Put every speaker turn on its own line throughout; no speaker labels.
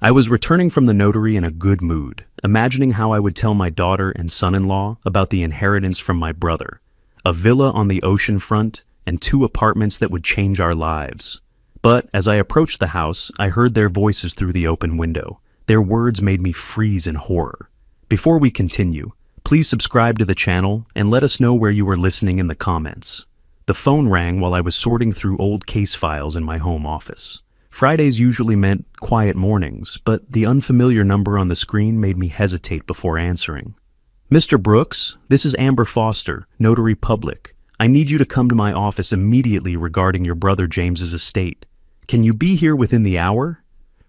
I was returning from the notary in a good mood, imagining how I would tell my daughter and son-in-law about the inheritance from my brother, a villa on the ocean front and 2 apartments that would change our lives. But as I approached the house, I heard their voices through the open window. Their words made me freeze in horror. Before we continue, please subscribe to the channel and let us know where you are listening in the comments. The phone rang while I was sorting through old case files in my home office. Fridays usually meant quiet mornings, but the unfamiliar number on the screen made me hesitate before answering. Mr. Brooks, this is Amber Foster, Notary Public. I need you to come to my office immediately regarding your brother James's estate. Can you be here within the hour?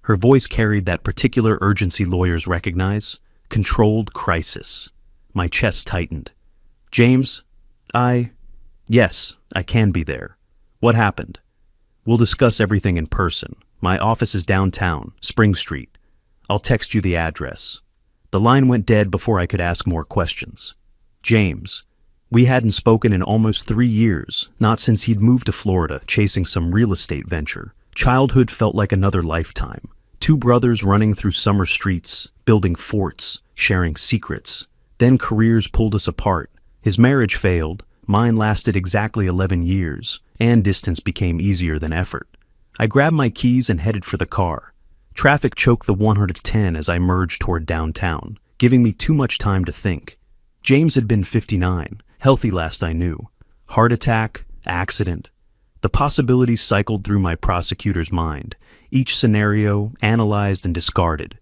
Her voice carried that particular urgency lawyers recognize, controlled crisis. My chest tightened. James, Yes, I can be there. What happened? We'll discuss everything in person. My office is downtown, Spring Street. I'll text you the address. The line went dead before I could ask more questions. James, we hadn't spoken in almost 3 years, not since he'd moved to Florida chasing some real estate venture. Childhood felt like another lifetime. 2 brothers running through summer streets, building forts, sharing secrets. Then careers pulled us apart. His marriage failed. Mine lasted exactly 11 years, and distance became easier than effort. I grabbed my keys and headed for the car. Traffic choked the 110 as I merged toward downtown, giving me too much time to think. James had been 59, healthy last I knew. Heart attack, accident. The possibilities cycled through my prosecutor's mind, each scenario analyzed and discarded.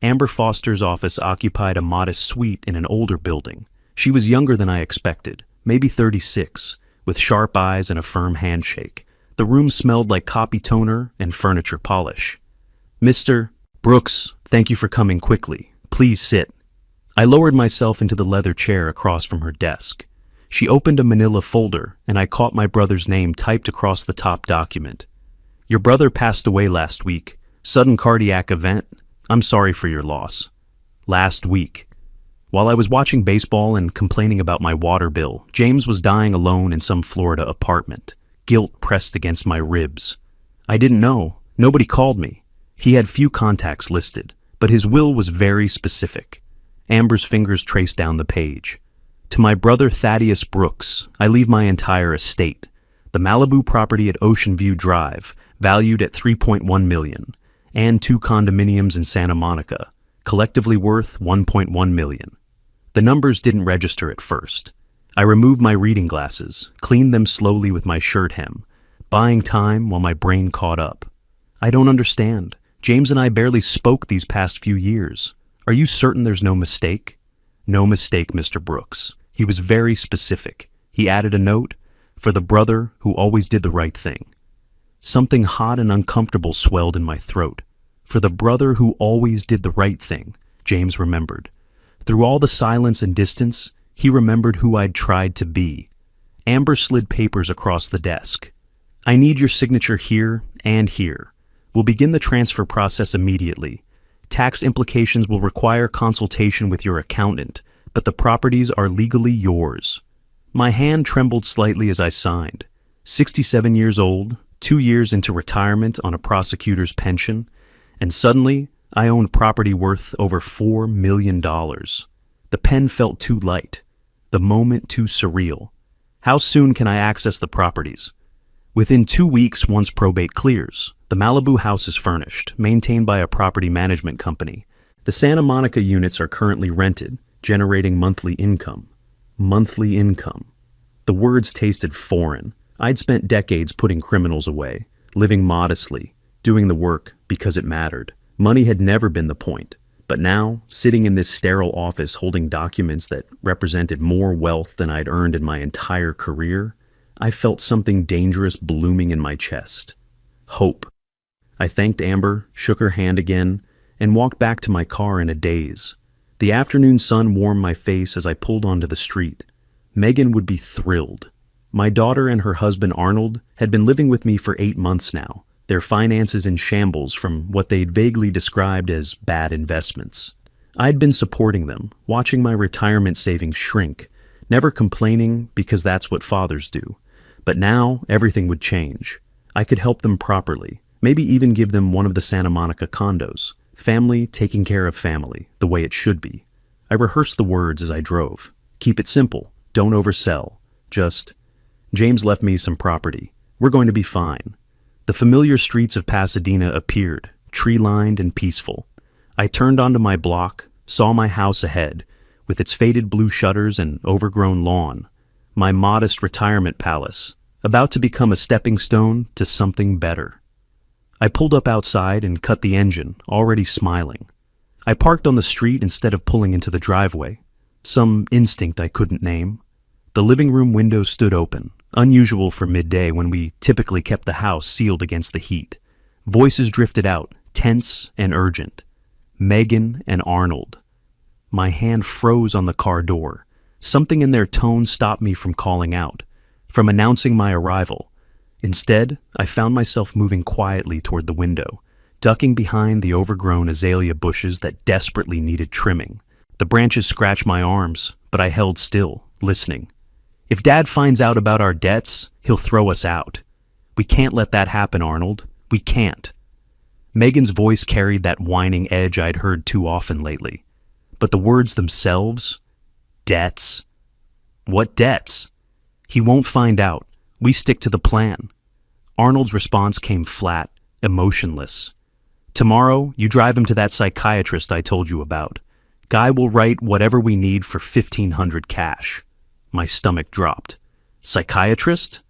Amber Foster's office occupied a modest suite in an older building. She was younger than I expected. Maybe 36, with sharp eyes and a firm handshake. The room smelled like copy toner and furniture polish. Mr. Brooks, thank you for coming quickly. Please sit. I lowered myself into the leather chair across from her desk. She opened a manila folder, and I caught my brother's name typed across the top document. Your brother passed away last week. Sudden cardiac event. I'm sorry for your loss. Last week. While I was watching baseball and complaining about my water bill, James was dying alone in some Florida apartment. Guilt pressed against my ribs. I didn't know. Nobody called me. He had few contacts listed, but his will was very specific. Amber's fingers traced down the page. To my brother Thaddeus Brooks, I leave my entire estate. The Malibu property at Ocean View Drive, valued at $3.1 million, and 2 condominiums in Santa Monica, collectively worth $1.1 million. The numbers didn't register at first. I removed my reading glasses, cleaned them slowly with my shirt hem, buying time while my brain caught up. I don't understand. James and I barely spoke these past few years. Are you certain there's no mistake? No mistake, Mr. Brooks. He was very specific. He added a note, for the brother who always did the right thing. Something hot and uncomfortable swelled in my throat. For the brother who always did the right thing, James remembered. Through all the silence and distance, he remembered who I'd tried to be. Amber slid papers across the desk. I need your signature here and here. We'll begin the transfer process immediately. Tax implications will require consultation with your accountant, but the properties are legally yours. My hand trembled slightly as I signed. 67 years old, 2 years into retirement on a prosecutor's pension, and suddenly I owned property worth over $4 million. The pen felt too light, the moment too surreal. How soon can I access the properties? Within 2 weeks once probate clears. The Malibu house is furnished, maintained by a property management company. The Santa Monica units are currently rented, generating monthly income. Monthly income. The words tasted foreign. I'd spent decades putting criminals away, living modestly, doing the work because it mattered. Money had never been the point, but now, sitting in this sterile office holding documents that represented more wealth than I'd earned in my entire career, I felt something dangerous blooming in my chest. Hope. I thanked Amber, shook her hand again, and walked back to my car in a daze. The afternoon sun warmed my face as I pulled onto the street. Megan would be thrilled. My daughter and her husband Arnold had been living with me for 8 months now, their finances in shambles from what they'd vaguely described as bad investments. I'd been supporting them, watching my retirement savings shrink, never complaining because that's what fathers do. But now everything would change. I could help them properly, maybe even give them one of the Santa Monica condos, Family taking care of family, the way it should be. I rehearsed the words as I drove. Keep it simple. Don't oversell. Just, James left me some property. We're going to be fine. The familiar streets of Pasadena appeared, tree-lined and peaceful. I turned onto my block, saw my house ahead, with its faded blue shutters and overgrown lawn. My modest retirement palace, about to become a stepping stone to something better. I pulled up outside and cut the engine, already smiling. I parked on the street instead of pulling into the driveway. Some instinct I couldn't name. The living room window stood open, unusual for midday when we typically kept the house sealed against the heat. Voices drifted out, tense and urgent. Megan and Arnold. My hand froze on the car door. Something in their tone stopped me from calling out, from announcing my arrival. Instead, I found myself moving quietly toward the window, ducking behind the overgrown azalea bushes that desperately needed trimming. The branches scratched my arms, but I held still, listening. If Dad finds out about our debts, he'll throw us out. We can't let that happen, Arnold. We can't. Megan's voice carried that whining edge I'd heard too often lately. But the words themselves? Debts? What debts? He won't find out. We stick to the plan. Arnold's response came flat, emotionless. Tomorrow, you drive him to that psychiatrist I told you about. Guy will write whatever we need for $1,500 cash. My stomach dropped. Psychiatrist?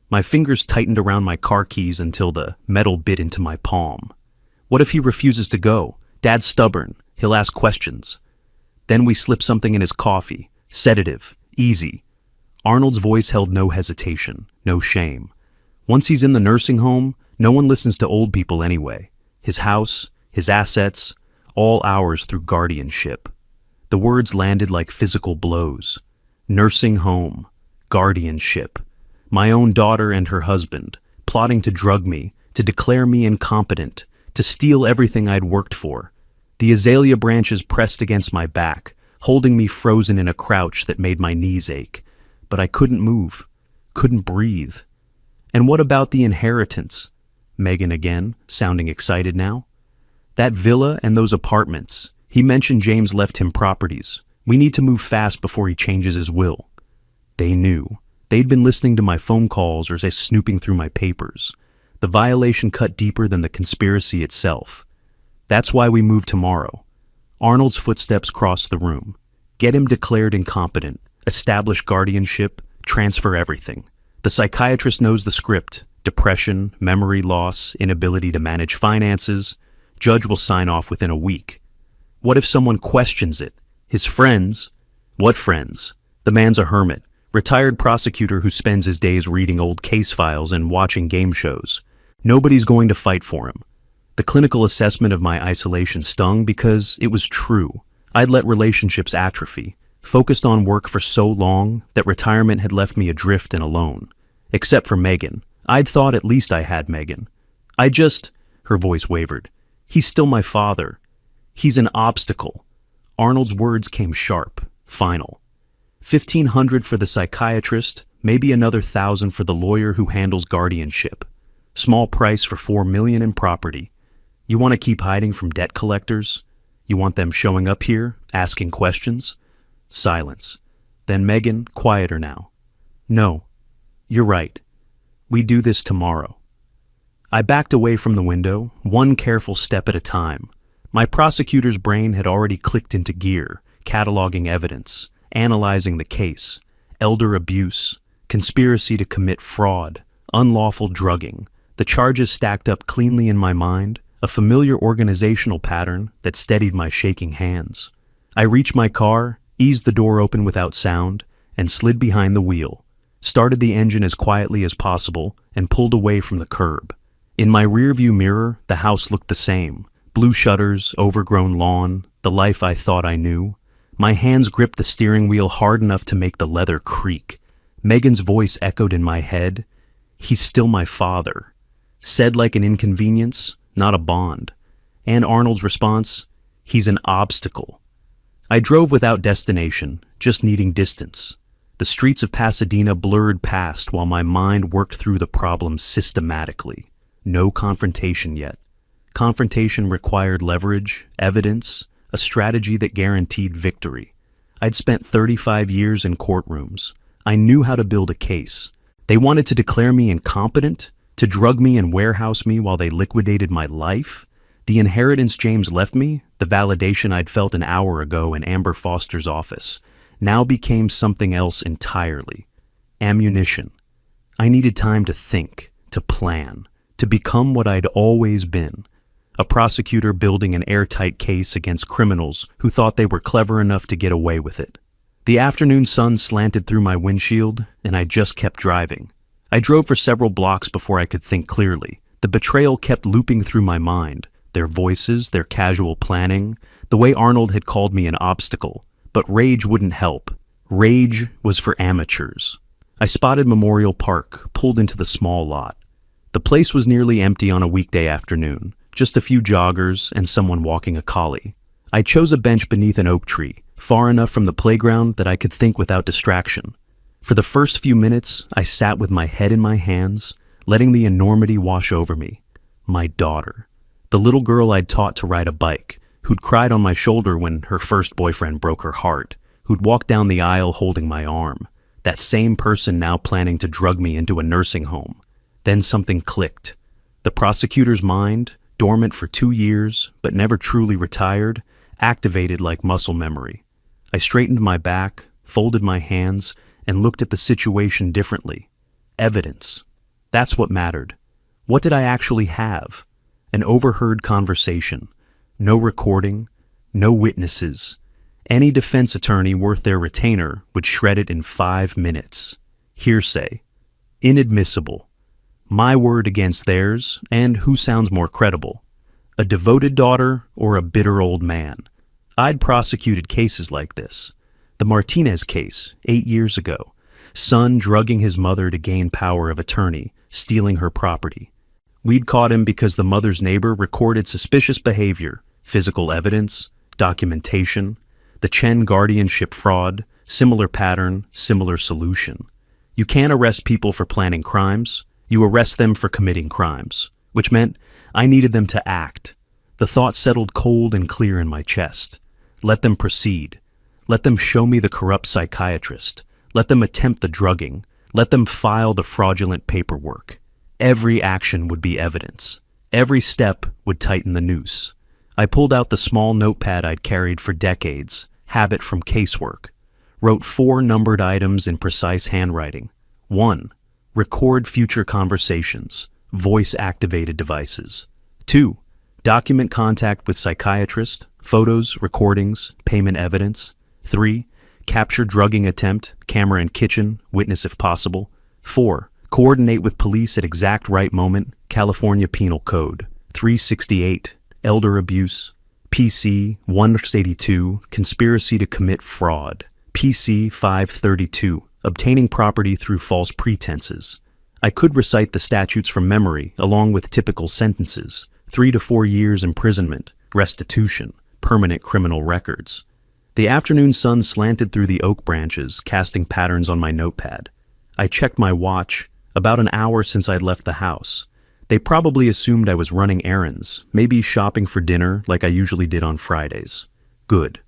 My fingers tightened around my car keys until the metal bit into my palm. What if he refuses to go? Dad's stubborn. He'll ask questions. Then we slip something in his coffee. Sedative. Easy. Arnold's voice held no hesitation, no shame. Once he's in the nursing home, no one listens to old people anyway. His house, his assets, all ours through guardianship. The words landed like physical blows. Nursing home, guardianship, my own daughter and her husband, plotting to drug me, to declare me incompetent, to steal everything I'd worked for. The azalea branches pressed against my back, holding me frozen in a crouch that made my knees ache. But I couldn't move, couldn't breathe. And what about the inheritance? Megan again, sounding excited now. That villa and those apartments. He mentioned James left him properties. We need to move fast before he changes his will. They knew. They'd been listening to my phone calls or snooping through my papers. The violation cut deeper than the conspiracy itself. That's why we moved tomorrow. Arnold's footsteps crossed the room. Get him declared incompetent, establish guardianship, transfer everything. The psychiatrist knows the script. Depression, memory loss, inability to manage finances. Judge will sign off within a week. What if someone questions it? His friends? What friends? The man's a hermit, retired prosecutor who spends his days reading old case files and watching game shows. Nobody's going to fight for him. The clinical assessment of my isolation stung because it was true. I'd let relationships atrophy, focused on work for so long that retirement had left me adrift and alone. Except for Megan. I'd thought at least I had Megan. Her voice wavered. He's still my father. He's an obstacle. Arnold's words came sharp, final. $1,500 for the psychiatrist, maybe another $1,000 for the lawyer who handles guardianship. Small price for $4 million in property. You want to keep hiding from debt collectors? You want them showing up here, asking questions? Silence. Then Megan, quieter now. No, you're right. We do this tomorrow. I backed away from the window, one careful step at a time. My prosecutor's brain had already clicked into gear, cataloging evidence, analyzing the case, elder abuse, conspiracy to commit fraud, unlawful drugging. The charges stacked up cleanly in my mind, a familiar organizational pattern that steadied my shaking hands. I reached my car, eased the door open without sound, and slid behind the wheel, started the engine as quietly as possible, and pulled away from the curb. In my rearview mirror, the house looked the same. Blue shutters, overgrown lawn, the life I thought I knew. My hands gripped the steering wheel hard enough to make the leather creak. Megan's voice echoed in my head. He's still my father. Said like an inconvenience, not a bond. And Arnold's response, he's an obstacle. I drove without destination, just needing distance. The streets of Pasadena blurred past while my mind worked through the problem systematically. No confrontation yet. Confrontation required leverage, evidence, a strategy that guaranteed victory. I'd spent 35 years in courtrooms. I knew how to build a case. They wanted to declare me incompetent, to drug me and warehouse me while they liquidated my life. The inheritance James left me, the validation I'd felt an hour ago in Amber Foster's office, now became something else entirely. Ammunition. I needed time to think, to plan, to become what I'd always been. A prosecutor building an airtight case against criminals who thought they were clever enough to get away with it. The afternoon sun slanted through my windshield, and I just kept driving. I drove for several blocks before I could think clearly. The betrayal kept looping through my mind. Their voices, their casual planning, the way Arnold had called me an obstacle. But rage wouldn't help. Rage was for amateurs. I spotted Memorial Park, pulled into the small lot. The place was nearly empty on a weekday afternoon, just a few joggers and someone walking a collie. I chose a bench beneath an oak tree, far enough from the playground that I could think without distraction. For the first few minutes, I sat with my head in my hands, letting the enormity wash over me. My daughter. The little girl I'd taught to ride a bike, who'd cried on my shoulder when her first boyfriend broke her heart, who'd walked down the aisle holding my arm. That same person now planning to drug me into a nursing home. Then something clicked. The prosecutor's mind, dormant for 2 years, but never truly retired, activated like muscle memory. I straightened my back, folded my hands, and looked at the situation differently. Evidence. That's what mattered. What did I actually have? An overheard conversation. No recording, no witnesses. Any defense attorney worth their retainer would shred it in 5 minutes. Hearsay. Inadmissible. My word against theirs, and who sounds more credible? A devoted daughter or a bitter old man? I'd prosecuted cases like this. The Martinez case, 8 years ago. Son drugging his mother to gain power of attorney, stealing her property. We'd caught him because the mother's neighbor recorded suspicious behavior, physical evidence, documentation. The Chen guardianship fraud, similar pattern, similar solution. You can't arrest people for planning crimes. You arrest them for committing crimes, which meant I needed them to act. The thought settled cold and clear in my chest. Let them proceed. Let them show me the corrupt psychiatrist. Let them attempt the drugging. Let them file the fraudulent paperwork. Every action would be evidence. Every step would tighten the noose. I pulled out the small notepad I'd carried for decades, habit from casework. Wrote 4 numbered items in precise handwriting. 1. Record future conversations, voice-activated devices. 2. Document contact with psychiatrist, photos, recordings, payment evidence. 3. Capture drugging attempt, camera in kitchen, witness if possible. 4. Coordinate with police at exact right moment, California Penal Code 368, elder abuse. PC 182, conspiracy to commit fraud. PC 532, obtaining property through false pretenses. I could recite the statutes from memory, along with typical sentences: 3 to 4 years imprisonment, restitution, permanent criminal records. The afternoon sun slanted through the oak branches, casting patterns on my notepad. I checked my watch, about an hour since I'd left the house. They probably assumed I was running errands, maybe shopping for dinner like I usually did on Fridays. Good.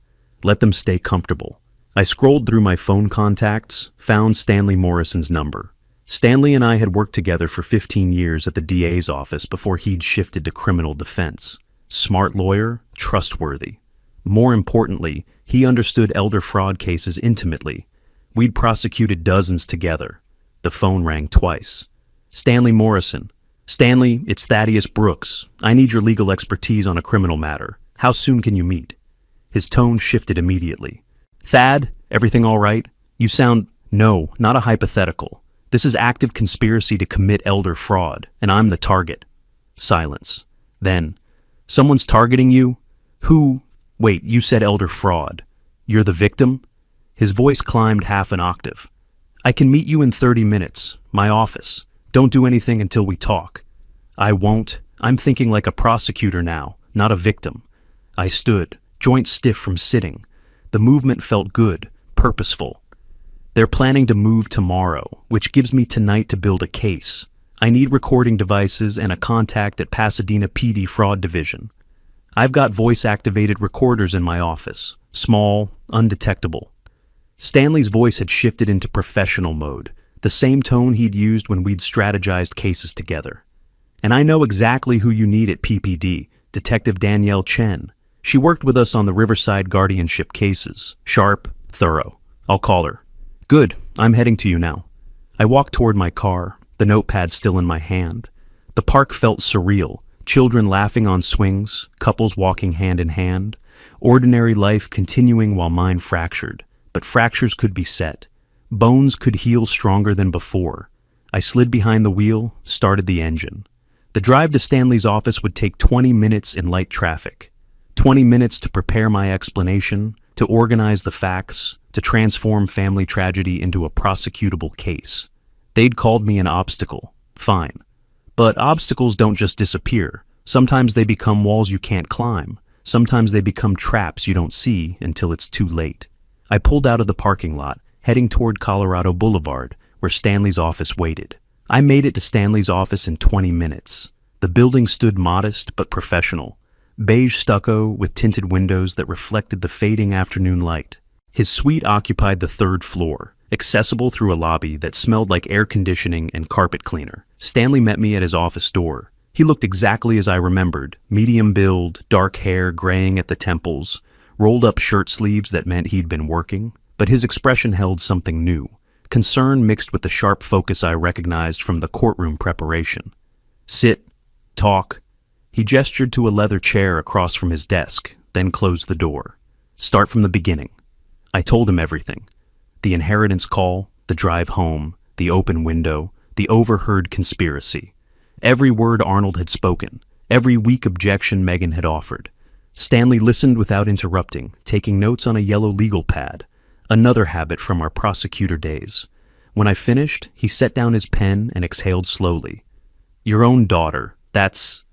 Let them stay comfortable. I scrolled through my phone contacts, found Stanley Morrison's number. Stanley and I had worked together for 15 years at the DA's office before he'd shifted to criminal defense. Smart lawyer, trustworthy. More importantly, he understood elder fraud cases intimately. We'd prosecuted dozens together. The phone rang twice. Stanley Morrison. Stanley, it's Thaddeus Brooks. I need your legal expertise on a criminal matter. How soon can you meet? His tone shifted immediately. Thad, everything all right? You sound... No, not a hypothetical. This is active conspiracy to commit elder fraud, and I'm the target. Silence. Then, someone's targeting you? Who? Wait, you said elder fraud. You're the victim? His voice climbed half an octave. I can meet you in 30 minutes. My office. Don't do anything until we talk. I won't. I'm thinking like a prosecutor now, not a victim. I stood, joints stiff from sitting. The movement felt good, purposeful. They're planning to move tomorrow, which gives me tonight to build a case. I need recording devices and a contact at Pasadena PD Fraud Division. I've got voice-activated recorders in my office, small, undetectable. Stanley's voice had shifted into professional mode, the same tone he'd used when we'd strategized cases together. And I know exactly who you need at PPD, Detective Danielle Chen. She worked with us on the Riverside guardianship cases. Sharp, thorough. I'll call her. Good, I'm heading to you now. I walked toward my car, the notepad still in my hand. The park felt surreal, children laughing on swings, couples walking hand in hand, ordinary life continuing while mine fractured. But fractures could be set. Bones could heal stronger than before. I slid behind the wheel, started the engine. The drive to Stanley's office would take 20 minutes in light traffic. 20 minutes to prepare my explanation, to organize the facts, to transform family tragedy into a prosecutable case. They'd called me an obstacle. Fine. But obstacles don't just disappear. Sometimes they become walls you can't climb. Sometimes they become traps you don't see until it's too late. I pulled out of the parking lot, heading toward Colorado Boulevard, where Stanley's office waited. I made it to Stanley's office in 20 minutes. The building stood modest but professional, beige stucco with tinted windows that reflected the fading afternoon light. His suite occupied the third floor, accessible through a lobby that smelled like air conditioning and carpet cleaner. Stanley met me at his office door. He looked exactly as I remembered, medium build, dark hair graying at the temples, rolled up shirt sleeves that meant he'd been working, but his expression held something new, concern mixed with the sharp focus I recognized from the courtroom preparation. Sit, talk. He gestured to a leather chair across from his desk, then closed the door. Start from the beginning. I told him everything. The inheritance call, the drive home, the open window, the overheard conspiracy. Every word Arnold had spoken, every weak objection Megan had offered. Stanley listened without interrupting, taking notes on a yellow legal pad, another habit from our prosecutor days. When I finished, he set down his pen and exhaled slowly. Your own daughter, that's...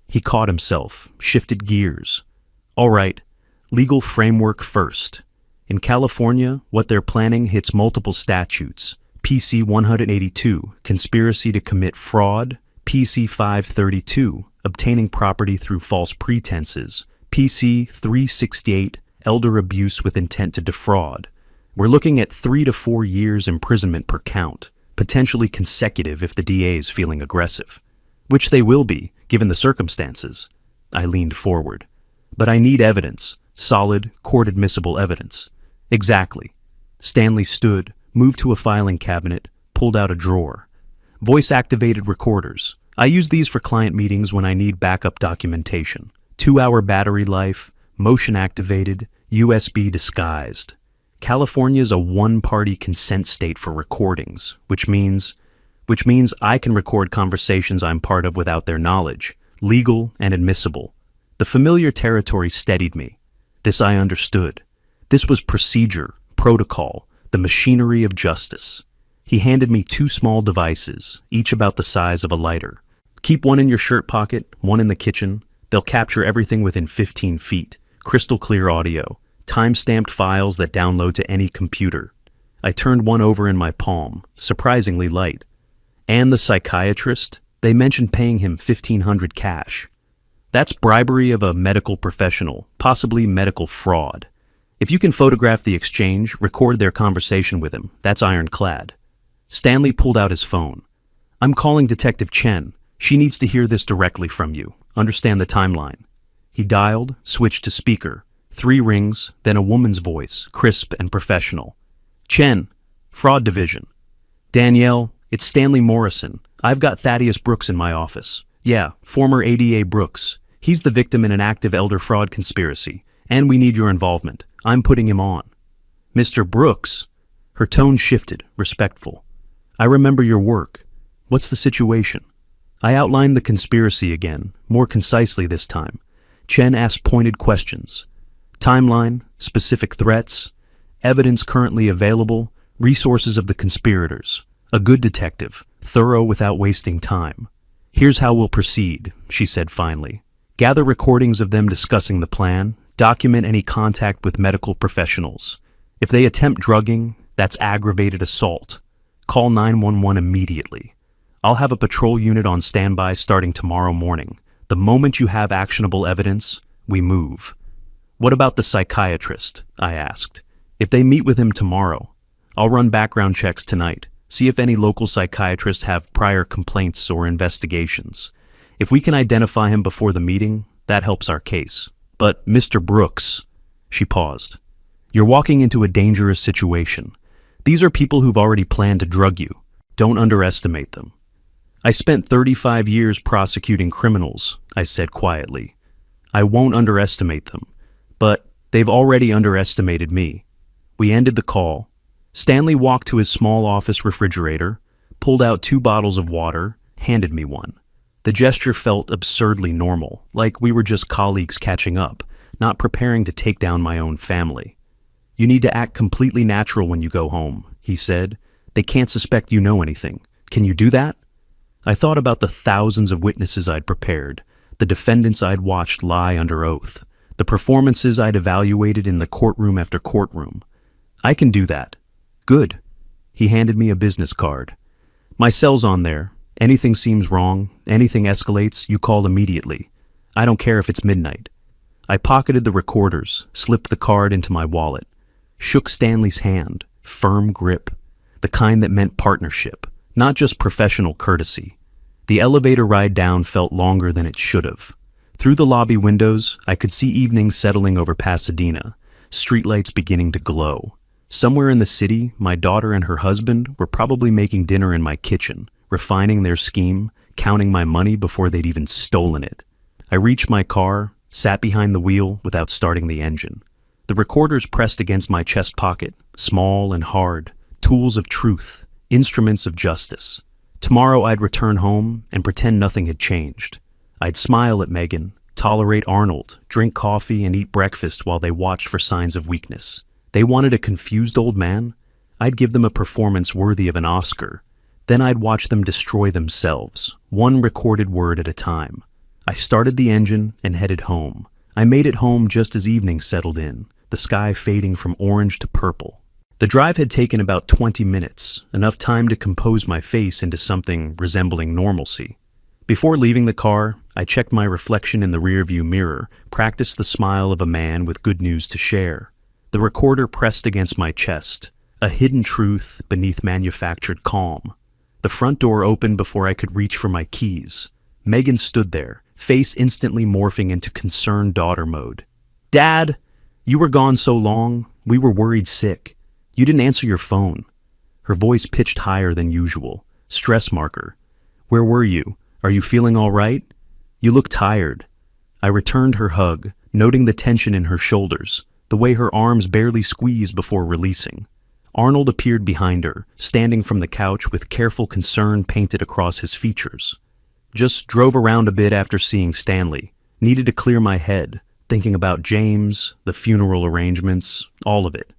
He caught himself, shifted gears. All right, legal framework first. In California, what they're planning hits multiple statutes. PC 182, conspiracy to commit fraud. PC 532, obtaining property through false pretenses. PC 368, elder abuse with intent to defraud. We're looking at 3 to 4 years imprisonment per count, potentially consecutive if the DA's feeling aggressive. Which they will be, given the circumstances. I leaned forward. But I need evidence, solid, court-admissible evidence. Exactly. Stanley stood, moved to a filing cabinet, pulled out a drawer. Voice-activated recorders. I use these for client meetings when I need backup documentation. 2-hour battery life, motion-activated, USB disguised. California's a one-party consent state for recordings, which means I can record conversations I'm part of without their knowledge, legal and admissible. The familiar territory steadied me. This I understood. This was procedure, protocol, the machinery of justice. He handed me 2 small devices, each about the size of a lighter. Keep one in your shirt pocket, one in the kitchen. They'll capture everything within 15 feet. Crystal clear audio, time-stamped files that download to any computer. I turned one over in my palm, surprisingly light. And the psychiatrist, they mentioned paying him $1,500 cash. That's bribery of a medical professional, possibly medical fraud. If you can photograph the exchange, record their conversation with him, that's ironclad. Stanley pulled out his phone. I'm calling Detective Chen. She needs to hear this directly from you. Understand the timeline. He dialed, switched to speaker. 3 rings, then a woman's voice, crisp and professional. Chen, Fraud Division. Danielle, it's Stanley Morrison. I've got Thaddeus Brooks in my office. Yeah, former ADA Brooks. He's the victim in an active elder fraud conspiracy, and we need your involvement. I'm putting him on. Mr. Brooks? Her tone shifted, respectful. I remember your work. What's the situation? I outlined the conspiracy again, more concisely this time. Chen asked pointed questions. Timeline, specific threats, evidence currently available, resources of the conspirators. A good detective, thorough without wasting time. Here's how we'll proceed, she said finally. Gather recordings of them discussing the plan, document any contact with medical professionals. If they attempt drugging, that's aggravated assault. Call 911 immediately. I'll have a patrol unit on standby starting tomorrow morning. The moment you have actionable evidence, we move. What about the psychiatrist? I asked. If they meet with him tomorrow, I'll run background checks tonight, see if any local psychiatrists have prior complaints or investigations. If we can identify him before the meeting, that helps our case. But Mr. Brooks, she paused. You're walking into a dangerous situation. These are people who've already planned to drug you. Don't underestimate them. I spent 35 years prosecuting criminals, I said quietly. I won't underestimate them, but they've already underestimated me. We ended the call. Stanley walked to his small office refrigerator, pulled out 2 bottles of water, handed me one. The gesture felt absurdly normal, like we were just colleagues catching up, not preparing to take down my own family. You need to act completely natural when you go home, he said. They can't suspect you know anything. Can you do that? I thought about the thousands of witnesses I'd prepared, the defendants I'd watched lie under oath, the performances I'd evaluated in the courtroom after courtroom. I can do that. Good. He handed me a business card. My cell's on there. Anything seems wrong, anything escalates, you call immediately. I don't care if it's midnight. I pocketed the recorders, slipped the card into my wallet, shook Stanley's hand, firm grip, the kind that meant partnership, not just professional courtesy. The elevator ride down felt longer than it should have. Through the lobby windows, I could see evening settling over Pasadena, streetlights beginning to glow. Somewhere in the city, my daughter and her husband were probably making dinner in my kitchen, refining their scheme, counting my money before they'd even stolen it. I reached my car, sat behind the wheel without starting the engine. The recorders pressed against my chest pocket, small and hard, tools of truth, instruments of justice. Tomorrow I'd return home and pretend nothing had changed. I'd smile at Megan, tolerate Arnold, drink coffee and eat breakfast while they watched for signs of weakness. They wanted a confused old man? I'd give them a performance worthy of an Oscar. Then I'd watch them destroy themselves, one recorded word at a time. I started the engine and headed home. I made it home just as evening settled in, the sky fading from orange to purple. The drive had taken about 20 minutes, enough time to compose my face into something resembling normalcy. Before leaving the car, I checked my reflection in the rearview mirror, practiced the smile of a man with good news to share. The recorder pressed against my chest, a hidden truth beneath manufactured calm. The front door opened before I could reach for my keys. Megan stood there, face instantly morphing into concerned daughter mode. Dad, you were gone so long, we were worried sick. You didn't answer your phone. Her voice pitched higher than usual. Stress marker. Where were you? Are you feeling all right? You look tired. I returned her hug, noting the tension in her shoulders, the way her arms barely squeezed before releasing. Arnold appeared behind her, standing from the couch with careful concern painted across his features. Just drove around a bit after seeing Stanley. Needed to clear my head, thinking about James, the funeral arrangements, all of it.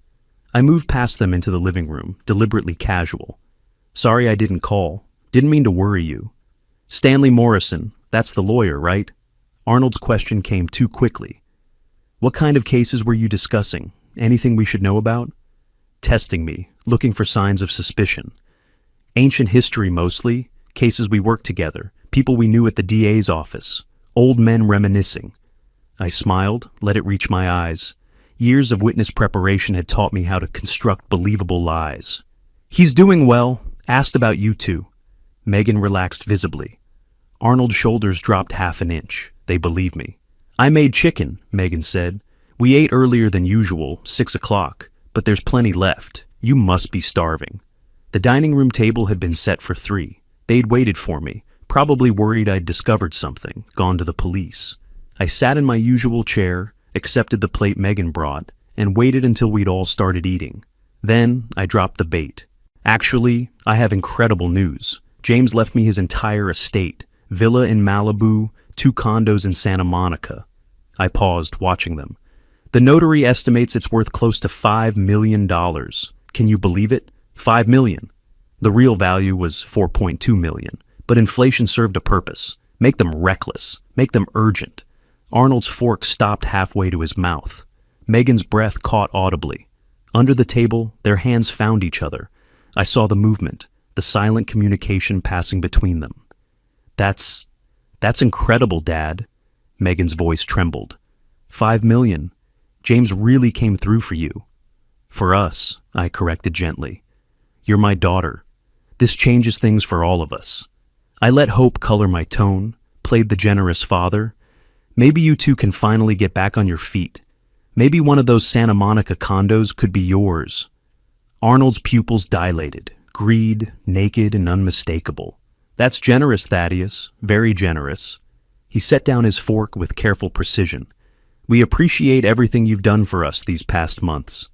I moved past them into the living room, deliberately casual. Sorry I didn't call. Didn't mean to worry you. Stanley Morrison, that's the lawyer, right? Arnold's question came too quickly. What kind of cases were you discussing? Anything we should know about? Testing me, looking for signs of suspicion. Ancient history mostly, cases we worked together, people we knew at the DA's office, old men reminiscing. I smiled, let it reach my eyes. Years of witness preparation had taught me how to construct believable lies. He's doing well, asked about you two. Megan relaxed visibly. Arnold's shoulders dropped half an inch. They believed me. I made chicken, Megan said. We ate earlier than usual, 6 o'clock. But there's plenty left. You must be starving. The dining room table had been set for 3. They'd waited for me, probably worried I'd discovered something, gone to the police. I sat in my usual chair, accepted the plate Megan brought, and waited until we'd all started eating. Then I dropped the bait. Actually, I have incredible news. James left me his entire estate, villa in Malibu, 2 condos in Santa Monica. I paused, watching them. The notary estimates it's worth close to $5 million. Can you believe it? $5 million. The real value was $4.2 million, but inflation served a purpose. Make them reckless. Make them urgent. Arnold's fork stopped halfway to his mouth. Megan's breath caught audibly. Under the table, their hands found each other. I saw the movement, the silent communication passing between them. That's incredible, Dad. Megan's voice trembled. 5 million. James really came through for you. For us, I corrected gently. You're my daughter. This changes things for all of us. I let hope color my tone, played the generous father. Maybe you two can finally get back on your feet. Maybe one of those Santa Monica condos could be yours. Arnold's pupils dilated, greed, naked and unmistakable. That's generous, Thaddeus, very generous. He set down his fork with careful precision. We appreciate everything you've done for us these past months.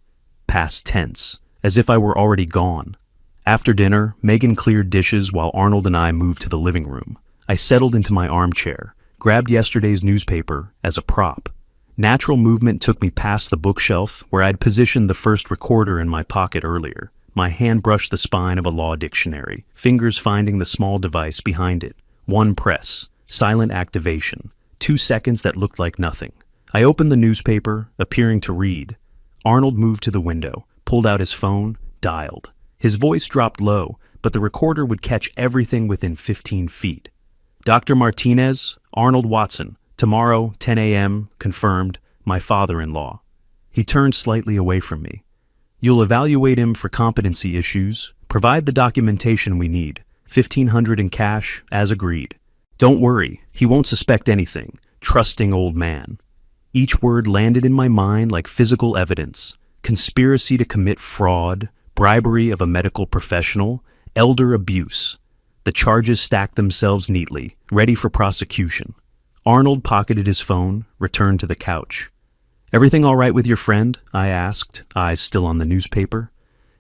Past tense, as if I were already gone. After dinner, Megan cleared dishes while Arnold and I moved to the living room. I settled into my armchair, grabbed yesterday's newspaper as a prop. Natural movement took me past the bookshelf where I'd positioned the first recorder in my pocket earlier. My hand brushed the spine of a law dictionary, fingers finding the small device behind it. One press, silent activation, 2 seconds that looked like nothing. I opened the newspaper, appearing to read. Arnold moved to the window, pulled out his phone, dialed. His voice dropped low, but the recorder would catch everything within 15 feet. Dr. Martinez, Arnold Watson, tomorrow, 10 a.m., confirmed, my father-in-law. He turned slightly away from me. You'll evaluate him for competency issues, provide the documentation we need, $1,500 in cash, as agreed. Don't worry, he won't suspect anything, trusting old man. Each word landed in my mind like physical evidence. Conspiracy to commit fraud, bribery of a medical professional, elder abuse. The charges stacked themselves neatly, ready for prosecution. Arnold pocketed his phone, returned to the couch. Everything all right with your friend? I asked, eyes still on the newspaper.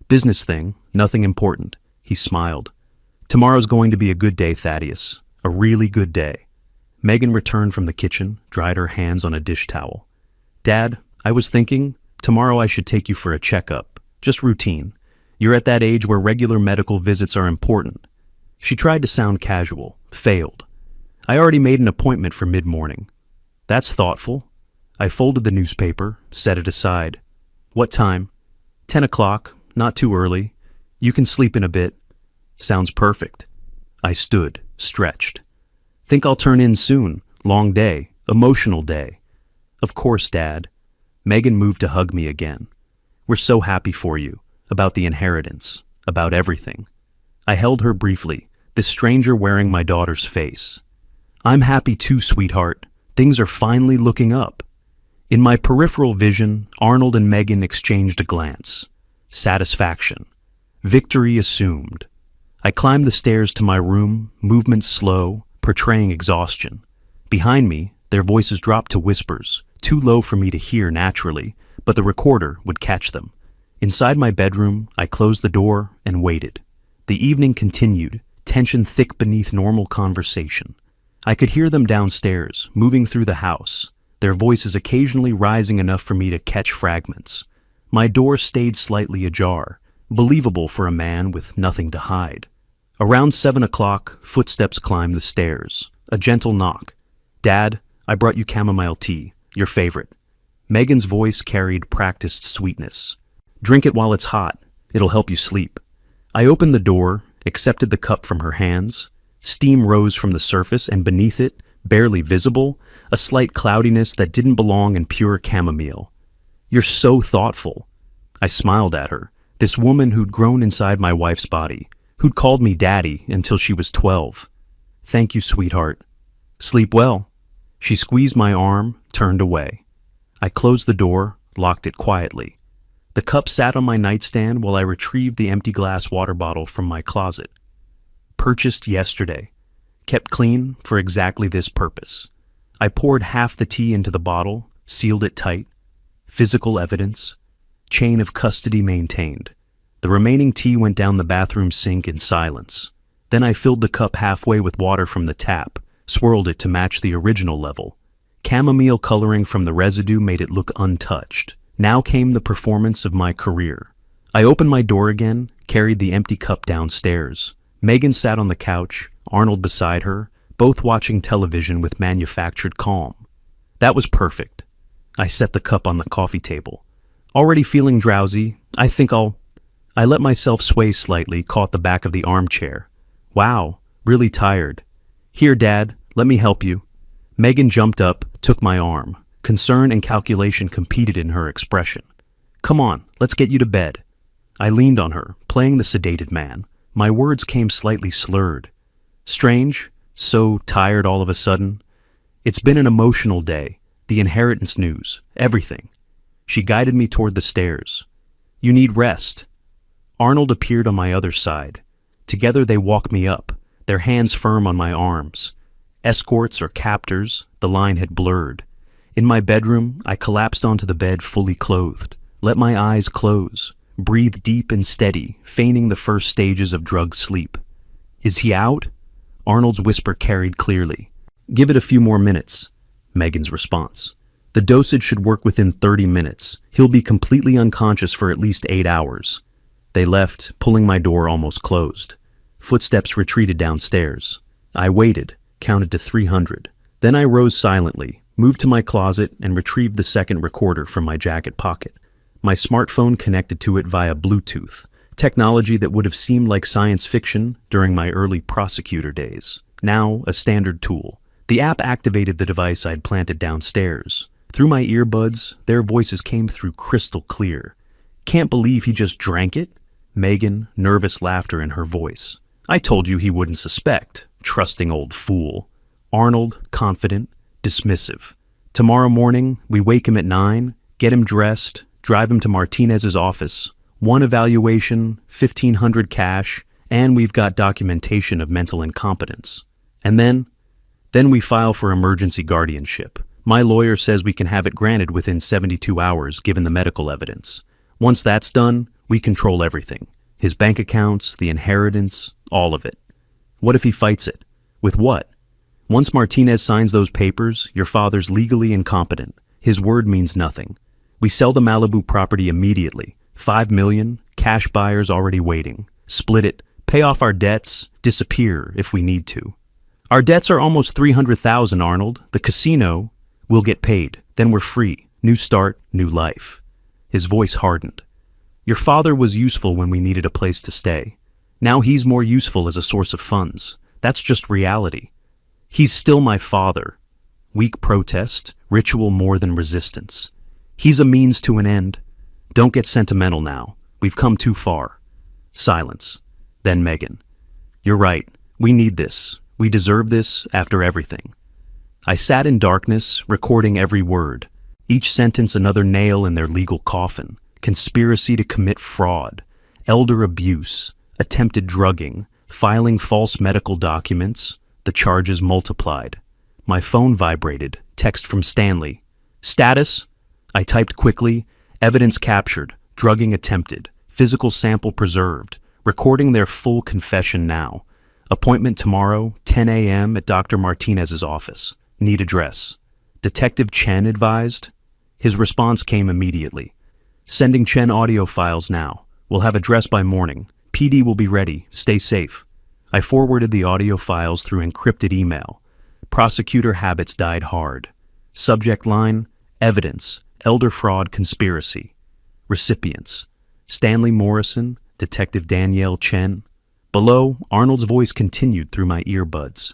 Business thing, nothing important. He smiled. Tomorrow's going to be a good day, Thaddeus. A really good day. Megan returned from the kitchen, dried her hands on a dish towel. Dad, I was thinking, tomorrow I should take you for a checkup. Just routine. You're at that age where regular medical visits are important. She tried to sound casual, failed. I already made an appointment for mid-morning. That's thoughtful. I folded the newspaper, set it aside. What time? 10 o'clock, not too early. You can sleep in a bit. Sounds perfect. I stood, stretched. Think I'll turn in soon. Long day, emotional day. Of course, Dad. Megan moved to hug me again. We're so happy for you, about the inheritance, about everything. I held her briefly, this stranger wearing my daughter's face. I'm happy too, sweetheart. Things are finally looking up. In my peripheral vision, Arnold and Megan exchanged a glance. Satisfaction. Victory assumed. I climbed the stairs to my room, movements slow, portraying exhaustion. Behind me, their voices dropped to whispers, too low for me to hear naturally, but the recorder would catch them. Inside my bedroom, I closed the door and waited. The evening continued, tension thick beneath normal conversation. I could hear them downstairs, moving through the house, their voices occasionally rising enough for me to catch fragments. My door stayed slightly ajar, believable for a man with nothing to hide. Around 7 o'clock, footsteps climbed the stairs. A gentle knock. Dad, I brought you chamomile tea, your favorite. Megan's voice carried practiced sweetness. Drink it while it's hot. It'll help you sleep. I opened the door, accepted the cup from her hands. Steam rose from the surface, and beneath it, barely visible, a slight cloudiness that didn't belong in pure chamomile. You're so thoughtful. I smiled at her, this woman who'd grown inside my wife's body, who'd called me daddy until she was 12. Thank you, sweetheart. Sleep well. She squeezed my arm, turned away. I closed the door, locked it quietly. The cup sat on my nightstand while I retrieved the empty glass water bottle from my closet. Purchased yesterday. Kept clean for exactly this purpose. I poured half the tea into the bottle, sealed it tight. Physical evidence. Chain of custody maintained. The remaining tea went down the bathroom sink in silence. Then I filled the cup halfway with water from the tap, swirled it to match the original level. Chamomile coloring from the residue made it look untouched. Now came the performance of my career. I opened my door again, carried the empty cup downstairs. Megan sat on the couch, Arnold beside her, both watching television with manufactured calm. That was perfect. I set the cup on the coffee table. Already feeling drowsy, I think I'll I let myself sway slightly, caught the back of the armchair. Wow, really tired. Here, Dad, let me help you. Megan jumped up, took my arm. Concern and calculation competed in her expression. Come on, let's get you to bed. I leaned on her, playing the sedated man. My words came slightly slurred. Strange, so tired all of a sudden. It's been an emotional day, the inheritance news, everything. She guided me toward the stairs. You need rest. Arnold appeared on my other side. Together they walked me up, their hands firm on my arms. Escorts or captors, the line had blurred. In my bedroom, I collapsed onto the bed fully clothed, let my eyes close, breathe deep and steady, feigning the first stages of drug sleep. Is he out? Arnold's whisper carried clearly. Give it a few more minutes. Megan's response. The dosage should work within 30 minutes. He'll be completely unconscious for at least 8 hours. They left, pulling my door almost closed. Footsteps retreated downstairs. I waited, counted to 300. Then I rose silently, moved to my closet, and retrieved the second recorder from my jacket pocket. My smartphone connected to it via Bluetooth, technology that would have seemed like science fiction during my early prosecutor days. Now a standard tool. The app activated the device I'd planted downstairs. Through my earbuds, their voices came through crystal clear. Can't believe he just drank it? Megan, nervous laughter in her voice. I told you he wouldn't suspect. Trusting old fool. Arnold, confident, dismissive. Tomorrow morning, we wake him at 9, get him dressed, drive him to Martinez's office. 1 evaluation, 1,500 cash, and we've got documentation of mental incompetence. And then we file for emergency guardianship. My lawyer says we can have it granted within 72 hours given the medical evidence. Once that's done, we control everything. His bank accounts, the inheritance, all of it. What if he fights it? With what? Once Martinez signs those papers, your father's legally incompetent. His word means nothing. We sell the Malibu property immediately. $5 million, cash buyers already waiting. Split it, pay off our debts, disappear if we need to. Our debts are almost $300,000, Arnold. The casino will get paid. Then we're free. New start, new life. His voice hardened. Your father was useful when we needed a place to stay. Now he's more useful as a source of funds. That's just reality. He's still my father. Weak protest, ritual more than resistance. He's a means to an end. Don't get sentimental now. We've come too far. Silence. Then Megan. You're right. We need this. We deserve this after everything. I sat in darkness, recording every word. Each sentence another nail in their legal coffin. Conspiracy to commit fraud, elder abuse, attempted drugging, filing false medical documents. The charges multiplied. My phone vibrated. Text from Stanley. Status? I typed quickly. Evidence captured. Drugging attempted. Physical sample preserved. Recording their full confession now. Appointment tomorrow, 10 a.m. at Dr. Martinez's office. Need address. Detective Chen advised. His response came immediately. Sending Chen audio files now. We'll have address by morning. PD will be ready. Stay safe. I forwarded the audio files through encrypted email. Prosecutor habits died hard. Subject line, evidence, elder fraud conspiracy. Recipients, Stanley Morrison, Detective Danielle Chen. Below, Arnold's voice continued through my earbuds.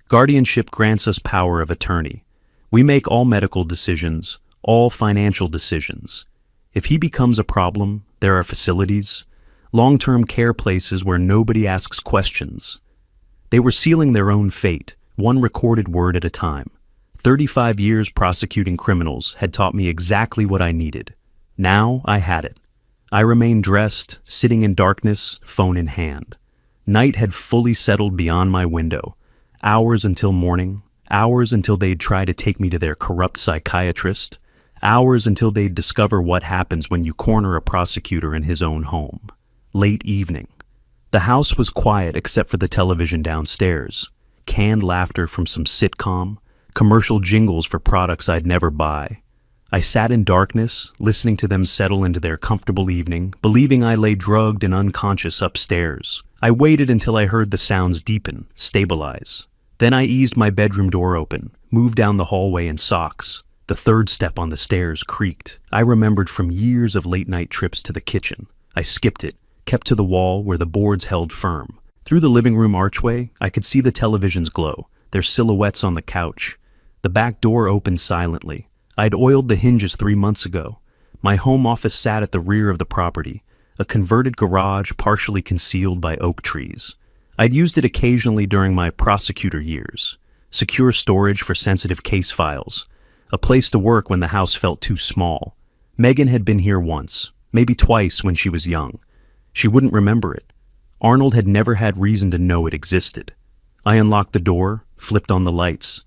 Guardianship grants us power of attorney. We make all medical decisions, all financial decisions. If he becomes a problem, there are facilities, long-term care places where nobody asks questions. They were sealing their own fate, one recorded word at a time. 35 years prosecuting criminals had taught me exactly what I needed. Now I had it. I remained dressed, sitting in darkness, phone in hand. Night had fully settled beyond my window. Hours until morning, hours until they'd try to take me to their corrupt psychiatrist, hours until they'd discover what happens when you corner a prosecutor in his own home. Late evening. The house was quiet except for the television downstairs. Canned laughter from some sitcom, commercial jingles for products I'd never buy. I sat in darkness, listening to them settle into their comfortable evening, believing I lay drugged and unconscious upstairs. I waited until I heard the sounds deepen, stabilize. Then I eased my bedroom door open, moved down the hallway in socks. The third step on the stairs creaked. I remembered from years of late-night trips to the kitchen. I skipped it, kept to the wall where the boards held firm. Through the living room archway, I could see the television's glow, their silhouettes on the couch. The back door opened silently. I'd oiled the hinges 3 months ago. My home office sat at the rear of the property, a converted garage partially concealed by oak trees. I'd used it occasionally during my prosecutor years. Secure storage for sensitive case files. A place to work when the house felt too small. Megan had been here once, maybe twice when she was young. She wouldn't remember it. Arnold had never had reason to know it existed. I unlocked the door, flipped on the lights.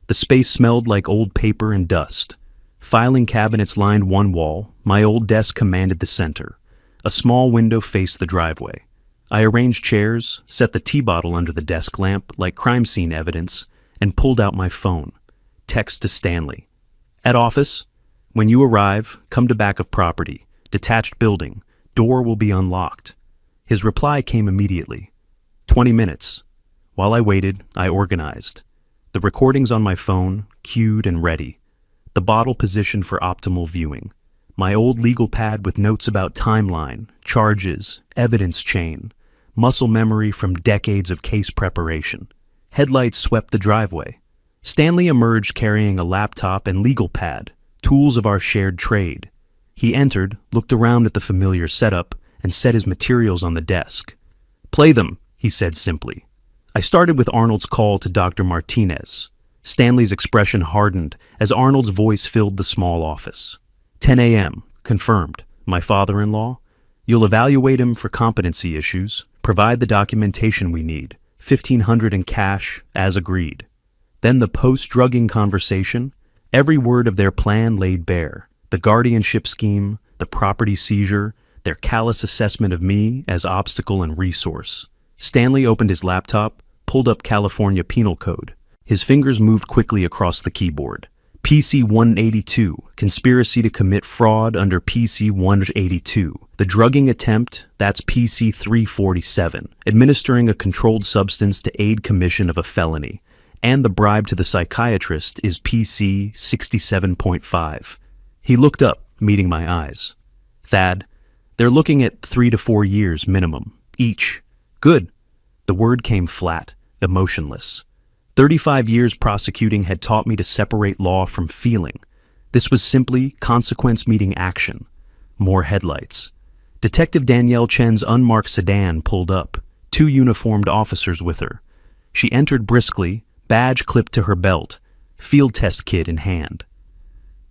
The space smelled like old paper and dust. Filing cabinets lined one wall. My old desk commanded the center. A small window faced the driveway. I arranged chairs, set the tea bottle under the desk lamp like crime scene evidence, and pulled out my phone. Text to Stanley. At office. When you arrive, come to back of property. Detached building. Door will be unlocked. His reply came immediately. 20 minutes. While I waited, I organized. The recordings on my phone, queued and ready. The bottle positioned for optimal viewing. My old legal pad with notes about timeline, charges, evidence chain. Muscle memory from decades of case preparation. Headlights swept the driveway. Stanley emerged carrying a laptop and legal pad, tools of our shared trade. He entered, looked around at the familiar setup, and set his materials on the desk. "Play them," he said simply. I started with Arnold's call to Dr. Martinez. Stanley's expression hardened as Arnold's voice filled the small office. 10 a.m., confirmed. My father-in-law. You'll evaluate him for competency issues, provide the documentation we need, $1,500 in cash, as agreed. Then the post-drugging conversation, every word of their plan laid bare. The guardianship scheme, the property seizure, their callous assessment of me as obstacle and resource. Stanley opened his laptop, pulled up California Penal Code. His fingers moved quickly across the keyboard. PC 182, conspiracy to commit fraud under PC 182. The drugging attempt, that's PC 347, administering a controlled substance to aid commission of a felony. And the bribe to the psychiatrist is PC 67.5. He looked up, meeting my eyes. Thad, they're looking at 3 to 4 years minimum, each. Good. The word came flat, emotionless. 35 years prosecuting had taught me to separate law from feeling. This was simply consequence meeting action. More headlights. Detective Danielle Chen's unmarked sedan pulled up, 2 uniformed officers with her. She entered briskly, badge clipped to her belt, field test kit in hand.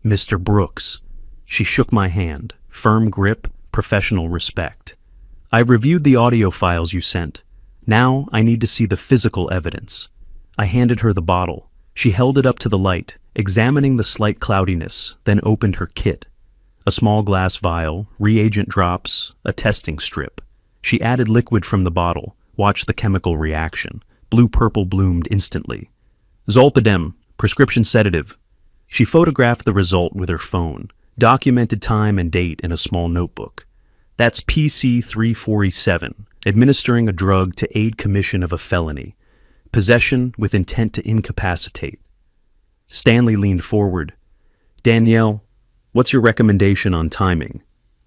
Mr. Brooks. She shook my hand, firm grip, professional respect. I've reviewed the audio files you sent. Now I need to see the physical evidence. I handed her the bottle. She held it up to the light, examining the slight cloudiness, then opened her kit. A small glass vial, reagent drops, a testing strip. She added liquid from the bottle, watched the chemical reaction. Blue-purple bloomed instantly. Zolpidem, prescription sedative. She photographed the result with her phone, documented time and date in a small notebook. That's PC 347, administering a drug to aid commission of a felony. Possession with intent to incapacitate. Stanley leaned forward. Danielle, what's your recommendation on timing?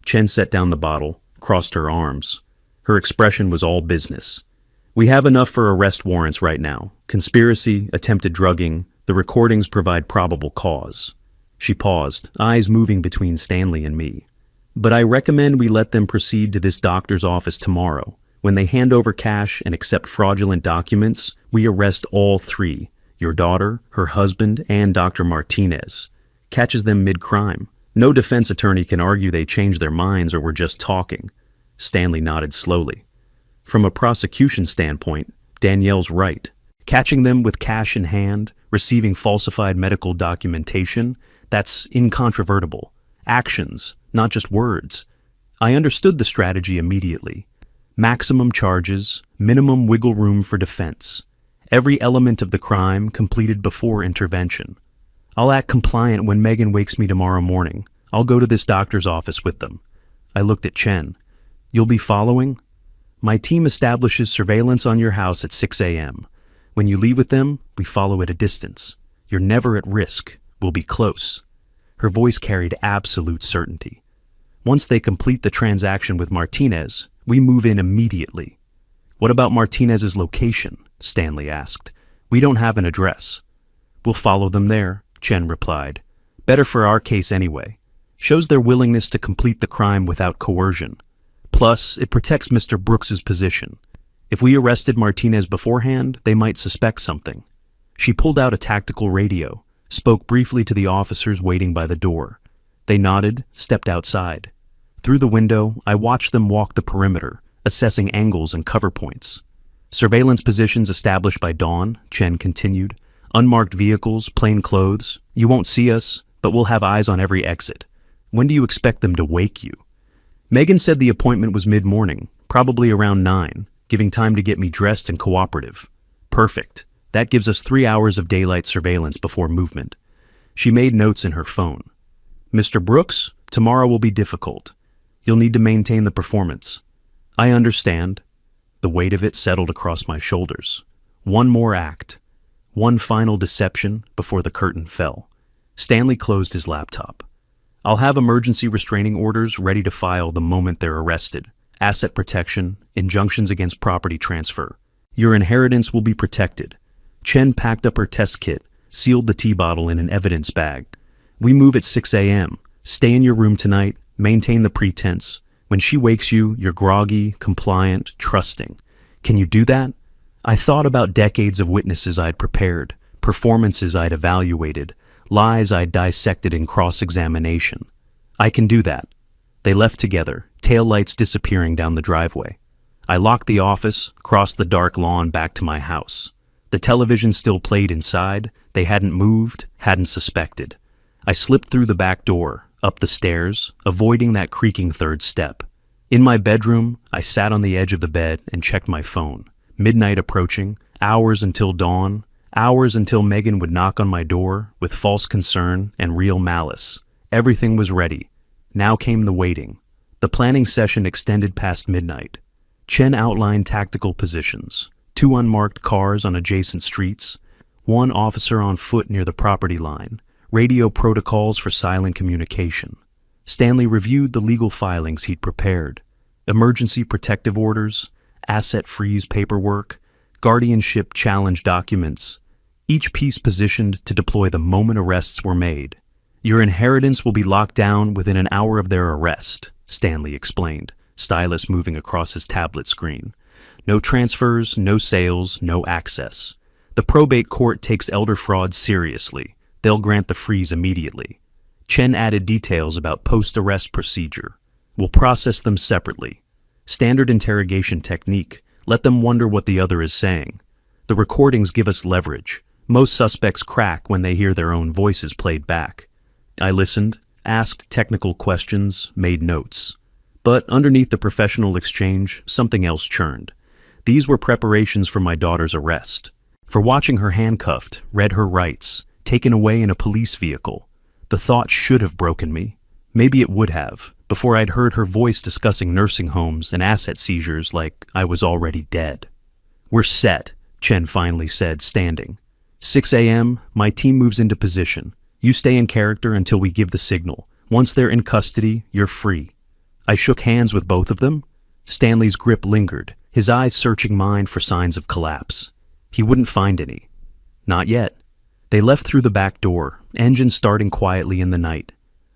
Chen set down the bottle, crossed her arms. Her expression was all business. We have enough for arrest warrants right now. Conspiracy, attempted drugging, the recordings provide probable cause. She paused, eyes moving between Stanley and me. But I recommend we let them proceed to this doctor's office tomorrow. When they hand over cash and accept fraudulent documents, we arrest all 3, your daughter, her husband, and Dr. Martinez. Catches them mid-crime. No defense attorney can argue they changed their minds or were just talking. Stanley nodded slowly. From a prosecution standpoint, Danielle's right. Catching them with cash in hand, receiving falsified medical documentation, that's incontrovertible. Actions, not just words. I understood the strategy immediately. Maximum charges, minimum wiggle room for defense. Every element of the crime completed before intervention. I'll act compliant when Megan wakes me tomorrow morning. I'll go to this doctor's office with them. I looked at Chen. You'll be following? My team establishes surveillance on your house at 6 a.m. When you leave with them, we follow at a distance. You're never at risk. We'll be close. Her voice carried absolute certainty. Once they complete the transaction with Martinez, We move in immediately. What about Martinez's location? Stanley asked. We don't have an address. We'll follow them there, Chen replied. Better for our case anyway. Shows their willingness to complete the crime without coercion. Plus, it protects Mr. Brooks's position. If we arrested Martinez beforehand, they might suspect something. She pulled out a tactical radio, spoke briefly to the officers waiting by the door. They nodded, stepped outside. Through the window, I watched them walk the perimeter, assessing angles and cover points. Surveillance positions established by dawn, Chen continued. Unmarked vehicles, plain clothes. You won't see us, but we'll have eyes on every exit. When do you expect them to wake you? Megan said the appointment was mid-morning, probably around 9, giving time to get me dressed and cooperative. Perfect. That gives us 3 hours of daylight surveillance before movement. She made notes in her phone. Mr. Brooks, tomorrow will be difficult. You'll need to maintain the performance. I understand. The weight of it settled across my shoulders. One more act. One final deception before the curtain fell. Stanley closed his laptop. I'll have emergency restraining orders ready to file the moment they're arrested. Asset protection, injunctions against property transfer. Your inheritance will be protected. Chen packed up her test kit, sealed the tea bottle in an evidence bag. We move at 6 a.m. Stay in your room tonight, maintain the pretense. When she wakes you, you're groggy, compliant, trusting. Can you do that? I thought about decades of witnesses I'd prepared, performances I'd evaluated, lies I'd dissected in cross-examination. I can do that. They left together, taillights disappearing down the driveway. I locked the office, crossed the dark lawn back to my house. The television still played inside. They hadn't moved, hadn't suspected. I slipped through the back door, up the stairs, avoiding that creaking third step. In my bedroom, I sat on the edge of the bed and checked my phone. Midnight approaching, hours until dawn, hours until Megan would knock on my door with false concern and real malice. Everything was ready. Now came the waiting. The planning session extended past midnight. Chen outlined tactical positions. 2 unmarked cars on adjacent streets. 1 officer on foot near the property line. Radio protocols for silent communication. Stanley reviewed the legal filings he'd prepared. Emergency protective orders, asset freeze paperwork, guardianship challenge documents, each piece positioned to deploy the moment arrests were made. Your inheritance will be locked down within an hour of their arrest, Stanley explained, stylus moving across his tablet screen. No transfers, no sales, no access. The probate court takes elder fraud seriously. They'll grant the freeze immediately. Chen added details about post-arrest procedure. We'll process them separately. Standard interrogation technique. Let them wonder what the other is saying. The recordings give us leverage. Most suspects crack when they hear their own voices played back. I listened, asked technical questions, made notes. But underneath the professional exchange, something else churned. These were preparations for my daughter's arrest. For watching her handcuffed, read her rights, taken away in a police vehicle. The thought should have broken me. Maybe it would have, before I'd heard her voice discussing nursing homes and asset seizures like I was already dead. We're set, Chen finally said, standing. 6 a.m., my team moves into position. You stay in character until we give the signal. Once they're in custody, you're free. I shook hands with both of them. Stanley's grip lingered, his eyes searching mine for signs of collapse. He wouldn't find any. Not yet. They left through the back door, engine starting quietly in the night.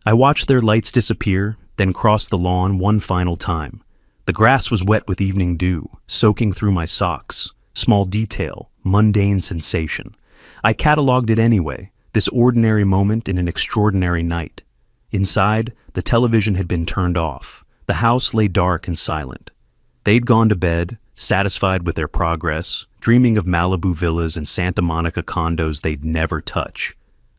I watched their lights disappear, then crossed the lawn one final time. The grass was wet with evening dew, soaking through my socks. Small detail, mundane sensation. I cataloged it anyway, this ordinary moment in an extraordinary night. Inside, the television had been turned off. The house lay dark and silent. They'd gone to bed, satisfied with their progress, dreaming of Malibu villas and Santa Monica condos they'd never touch.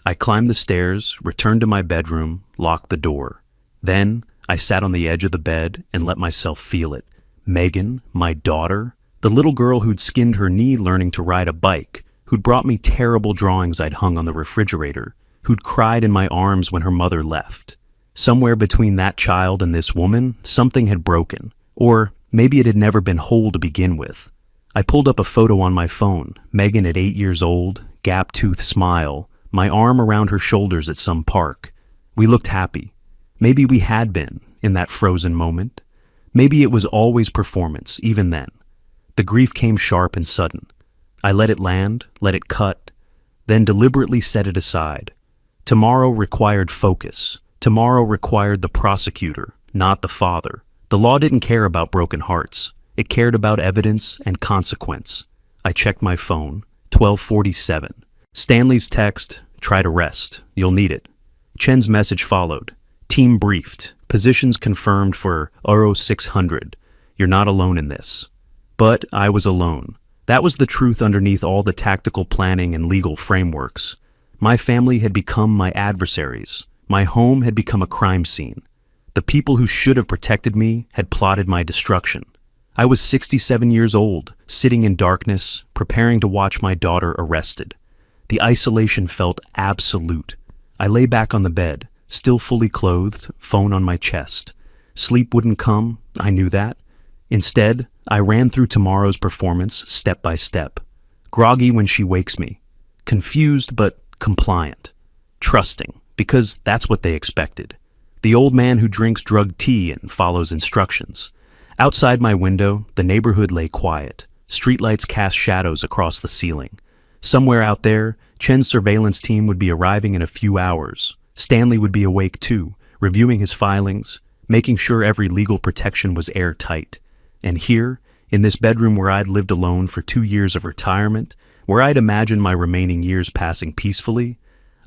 I climbed the stairs, returned to my bedroom, locked the door. Then, I sat on the edge of the bed and let myself feel it. Megan, my daughter, the little girl who'd skinned her knee learning to ride a bike, who'd brought me terrible drawings I'd hung on the refrigerator, who'd cried in my arms when her mother left. Somewhere between that child and this woman, something had broken. Or maybe it had never been whole to begin with. I pulled up a photo on my phone, Megan at 8 years old, gap-toothed smile, my arm around her shoulders at some park. We looked happy. Maybe we had been, in that frozen moment. Maybe it was always performance, even then. The grief came sharp and sudden. I let it land, let it cut, then deliberately set it aside. Tomorrow required focus. Tomorrow required the prosecutor, not the father. The law didn't care about broken hearts. It cared about evidence and consequence. I checked my phone, 12:47. Stanley's text, try to rest. You'll need it. Chen's message followed. Team briefed. Positions confirmed for Euro 600. You're not alone in this. But I was alone. That was the truth underneath all the tactical planning and legal frameworks. My family had become my adversaries. My home had become a crime scene. The people who should have protected me had plotted my destruction. I was 67 years old, sitting in darkness, preparing to watch my daughter arrested. The isolation felt absolute. I lay back on the bed, still fully clothed, phone on my chest. Sleep wouldn't come, I knew that. Instead, I ran through tomorrow's performance step by step. Groggy when she wakes me. Confused but compliant. Trusting, because that's what they expected. The old man who drinks drugged tea and follows instructions. Outside my window, the neighborhood lay quiet. Streetlights cast shadows across the ceiling. Somewhere out there, Chen's surveillance team would be arriving in a few hours. Stanley would be awake too, reviewing his filings, making sure every legal protection was airtight. And here, in this bedroom where I'd lived alone for 2 years of retirement, where I'd imagined my remaining years passing peacefully,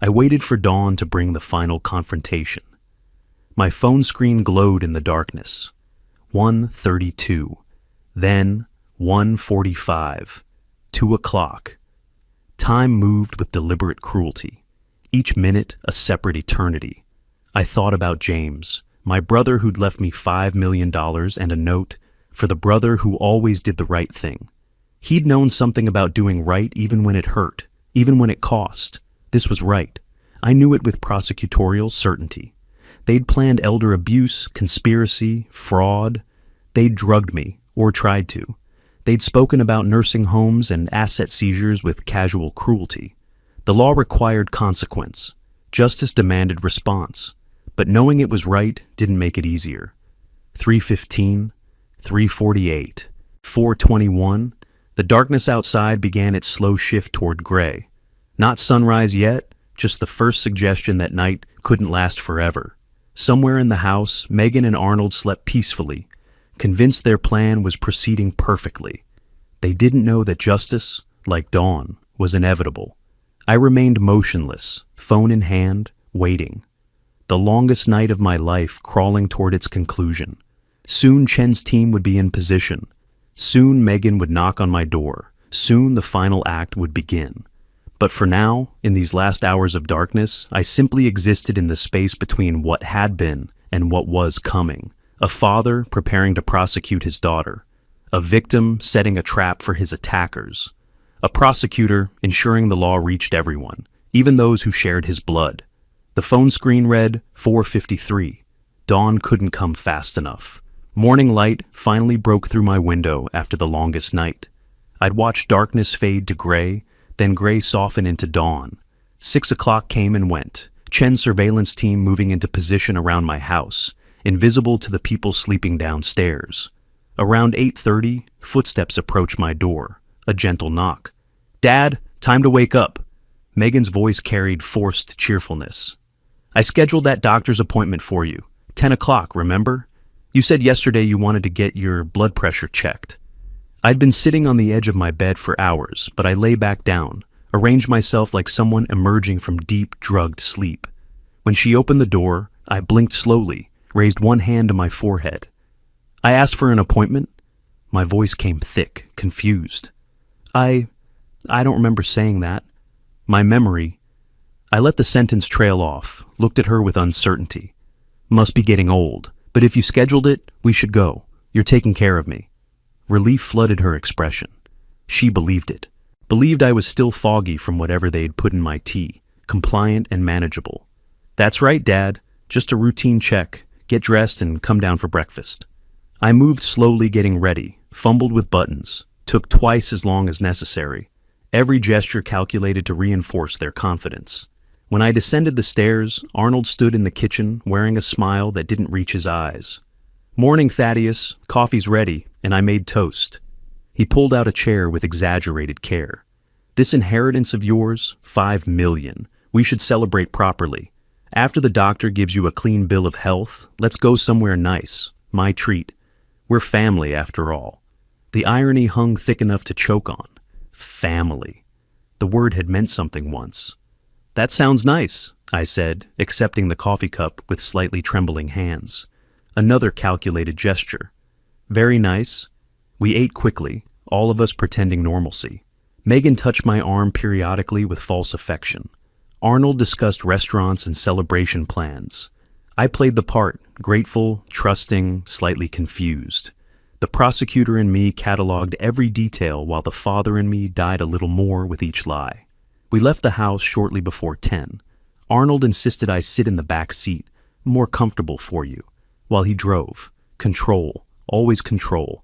I waited for dawn to bring the final confrontation. My phone screen glowed in the darkness. 1:32, then 1:45, 2 o'clock. Time moved with deliberate cruelty, each minute a separate eternity. I thought about James, my brother who'd left me $5 million and a note for the brother who always did the right thing. He'd known something about doing right even when it hurt, even when it cost. This was right. I knew it with prosecutorial certainty. They'd planned elder abuse, conspiracy, fraud. They'd drugged me, or tried to. They'd spoken about nursing homes and asset seizures with casual cruelty. The law required consequence. Justice demanded response. But knowing it was right didn't make it easier. 3:15, 3:48, 4:21. The darkness outside began its slow shift toward gray. Not sunrise yet, just the first suggestion that night couldn't last forever. Somewhere in the house, Megan and Arnold slept peacefully, convinced their plan was proceeding perfectly. They didn't know that justice, like dawn, was inevitable. I remained motionless, phone in hand, waiting. The longest night of my life crawling toward its conclusion. Soon Chen's team would be in position. Soon Megan would knock on my door. Soon the final act would begin. But for now, in these last hours of darkness, I simply existed in the space between what had been and what was coming. A father preparing to prosecute his daughter. A victim setting a trap for his attackers. A prosecutor ensuring the law reached everyone, even those who shared his blood. The phone screen read 4:53. Dawn couldn't come fast enough. Morning light finally broke through my window after the longest night. I'd watched darkness fade to gray, then gray soften into dawn. 6 o'clock came and went. Chen's surveillance team moving into position around my house, invisible to the people sleeping downstairs. Around 8:30, footsteps approached my door. A gentle knock. "Dad, time to wake up." Megan's voice carried forced cheerfulness. "I scheduled that doctor's appointment for you. 10 o'clock, remember? You said yesterday you wanted to get your blood pressure checked." I'd been sitting on the edge of my bed for hours, but I lay back down, arranged myself like someone emerging from deep, drugged sleep. When she opened the door, I blinked slowly, raised one hand to my forehead. "I asked for an appointment?" My voice came thick, confused. I don't remember saying that. My memory. I let the sentence trail off, looked at her with uncertainty. "Must be getting old, but if you scheduled it, we should go. You're taking care of me." Relief flooded her expression. She believed it. Believed I was still foggy from whatever they had put in my tea, compliant and manageable. "That's right, Dad. Just a routine check. Get dressed and come down for breakfast." I moved slowly, getting ready, fumbled with buttons, took twice as long as necessary. Every gesture calculated to reinforce their confidence. When I descended the stairs, Arnold stood in the kitchen wearing a smile that didn't reach his eyes. Morning, Thaddeus. Coffee's ready, and I made toast. He pulled out a chair with exaggerated care. This inheritance of yours, 5 million. We should celebrate properly. After the doctor gives you a clean bill of health, let's go somewhere nice. My treat. We're family, after all. The irony hung thick enough to choke on. Family. The word had meant something once. That sounds nice, I said, accepting the coffee cup with slightly trembling hands. Another calculated gesture. Very nice. We ate quickly, all of us pretending normalcy. Megan touched my arm periodically with false affection. Arnold discussed restaurants and celebration plans. I played the part, grateful, trusting, slightly confused. The prosecutor in me cataloged every detail while the father in me died a little more with each lie. We left the house shortly before 10. Arnold insisted I sit in the back seat, more comfortable for you, while he drove. Control, always control.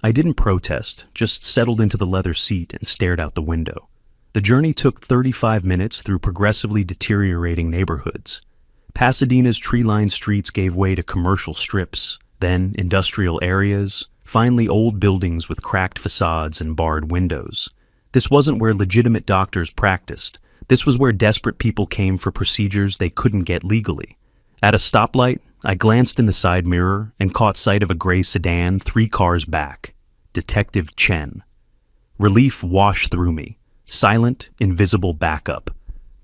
I didn't protest, just settled into the leather seat and stared out the window. The journey took 35 minutes through progressively deteriorating neighborhoods. Pasadena's tree-lined streets gave way to commercial strips, then industrial areas, finally old buildings with cracked facades and barred windows. This wasn't where legitimate doctors practiced. This was where desperate people came for procedures they couldn't get legally. At a stoplight, I glanced in the side mirror and caught sight of a gray sedan 3 cars back. Detective Chen. Relief washed through me. Silent, invisible backup.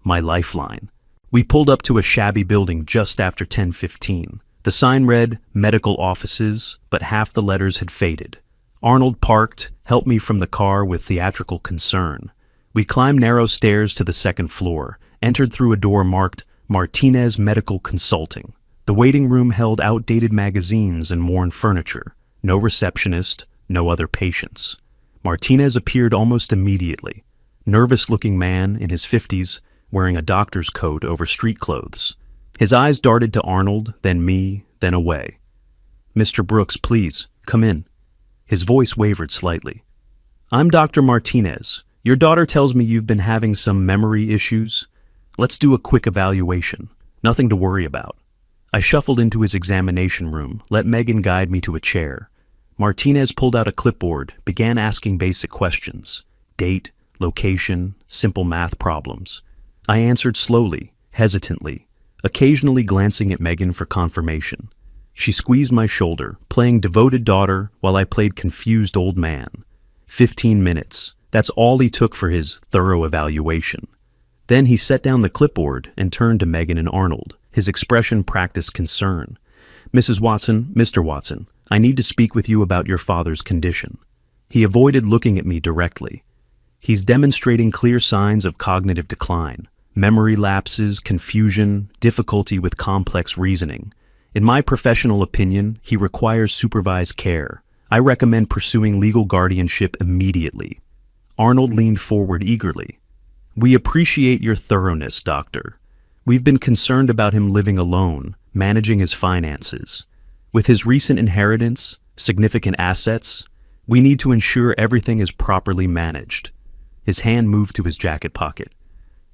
My lifeline. We pulled up to a shabby building just after 10:15. The sign read, medical offices, but half the letters had faded. Arnold parked, helped me from the car with theatrical concern. We climbed narrow stairs to the second floor, entered through a door marked Martinez Medical Consulting. The waiting room held outdated magazines and worn furniture. No receptionist, no other patients. Martinez appeared almost immediately. Nervous-looking man in his 50s, wearing a doctor's coat over street clothes. His eyes darted to Arnold, then me, then away. "Mr. Brooks, please, come in." His voice wavered slightly. "I'm Dr. Martinez. Your daughter tells me you've been having some memory issues. Let's do a quick evaluation. Nothing to worry about." I shuffled into his examination room, let Megan guide me to a chair. Martinez pulled out a clipboard, began asking basic questions. Date, location, simple math problems. I answered slowly, hesitantly, occasionally glancing at Megan for confirmation. She squeezed my shoulder, playing devoted daughter while I played confused old man. 15 minutes. That's all he took for his thorough evaluation. Then he set down the clipboard and turned to Megan and Arnold. His expression practiced concern. "Mrs. Watson, Mr. Watson, I need to speak with you about your father's condition." He avoided looking at me directly. "He's demonstrating clear signs of cognitive decline. Memory lapses, confusion, difficulty with complex reasoning. In my professional opinion, he requires supervised care. I recommend pursuing legal guardianship immediately." Arnold leaned forward eagerly. "We appreciate your thoroughness, doctor. We've been concerned about him living alone, managing his finances. With his recent inheritance, significant assets, we need to ensure everything is properly managed." His hand moved to his jacket pocket.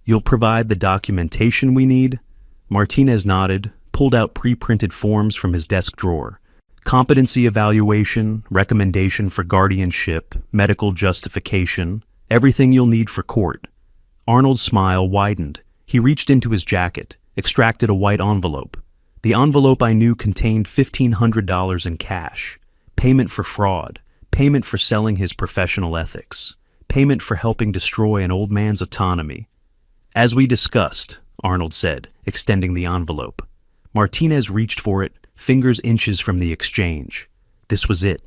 "You'll provide the documentation we need?" Martinez nodded, pulled out pre-printed forms from his desk drawer. Competency evaluation, recommendation for guardianship, medical justification, everything you'll need for court. Arnold's smile widened. He reached into his jacket, extracted a white envelope. The envelope I knew contained $1,500 in cash. Payment for fraud, payment for selling his professional ethics, payment for helping destroy an old man's autonomy. "As we discussed," Arnold said, extending the envelope. Martinez reached for it, fingers inches from the exchange. This was it.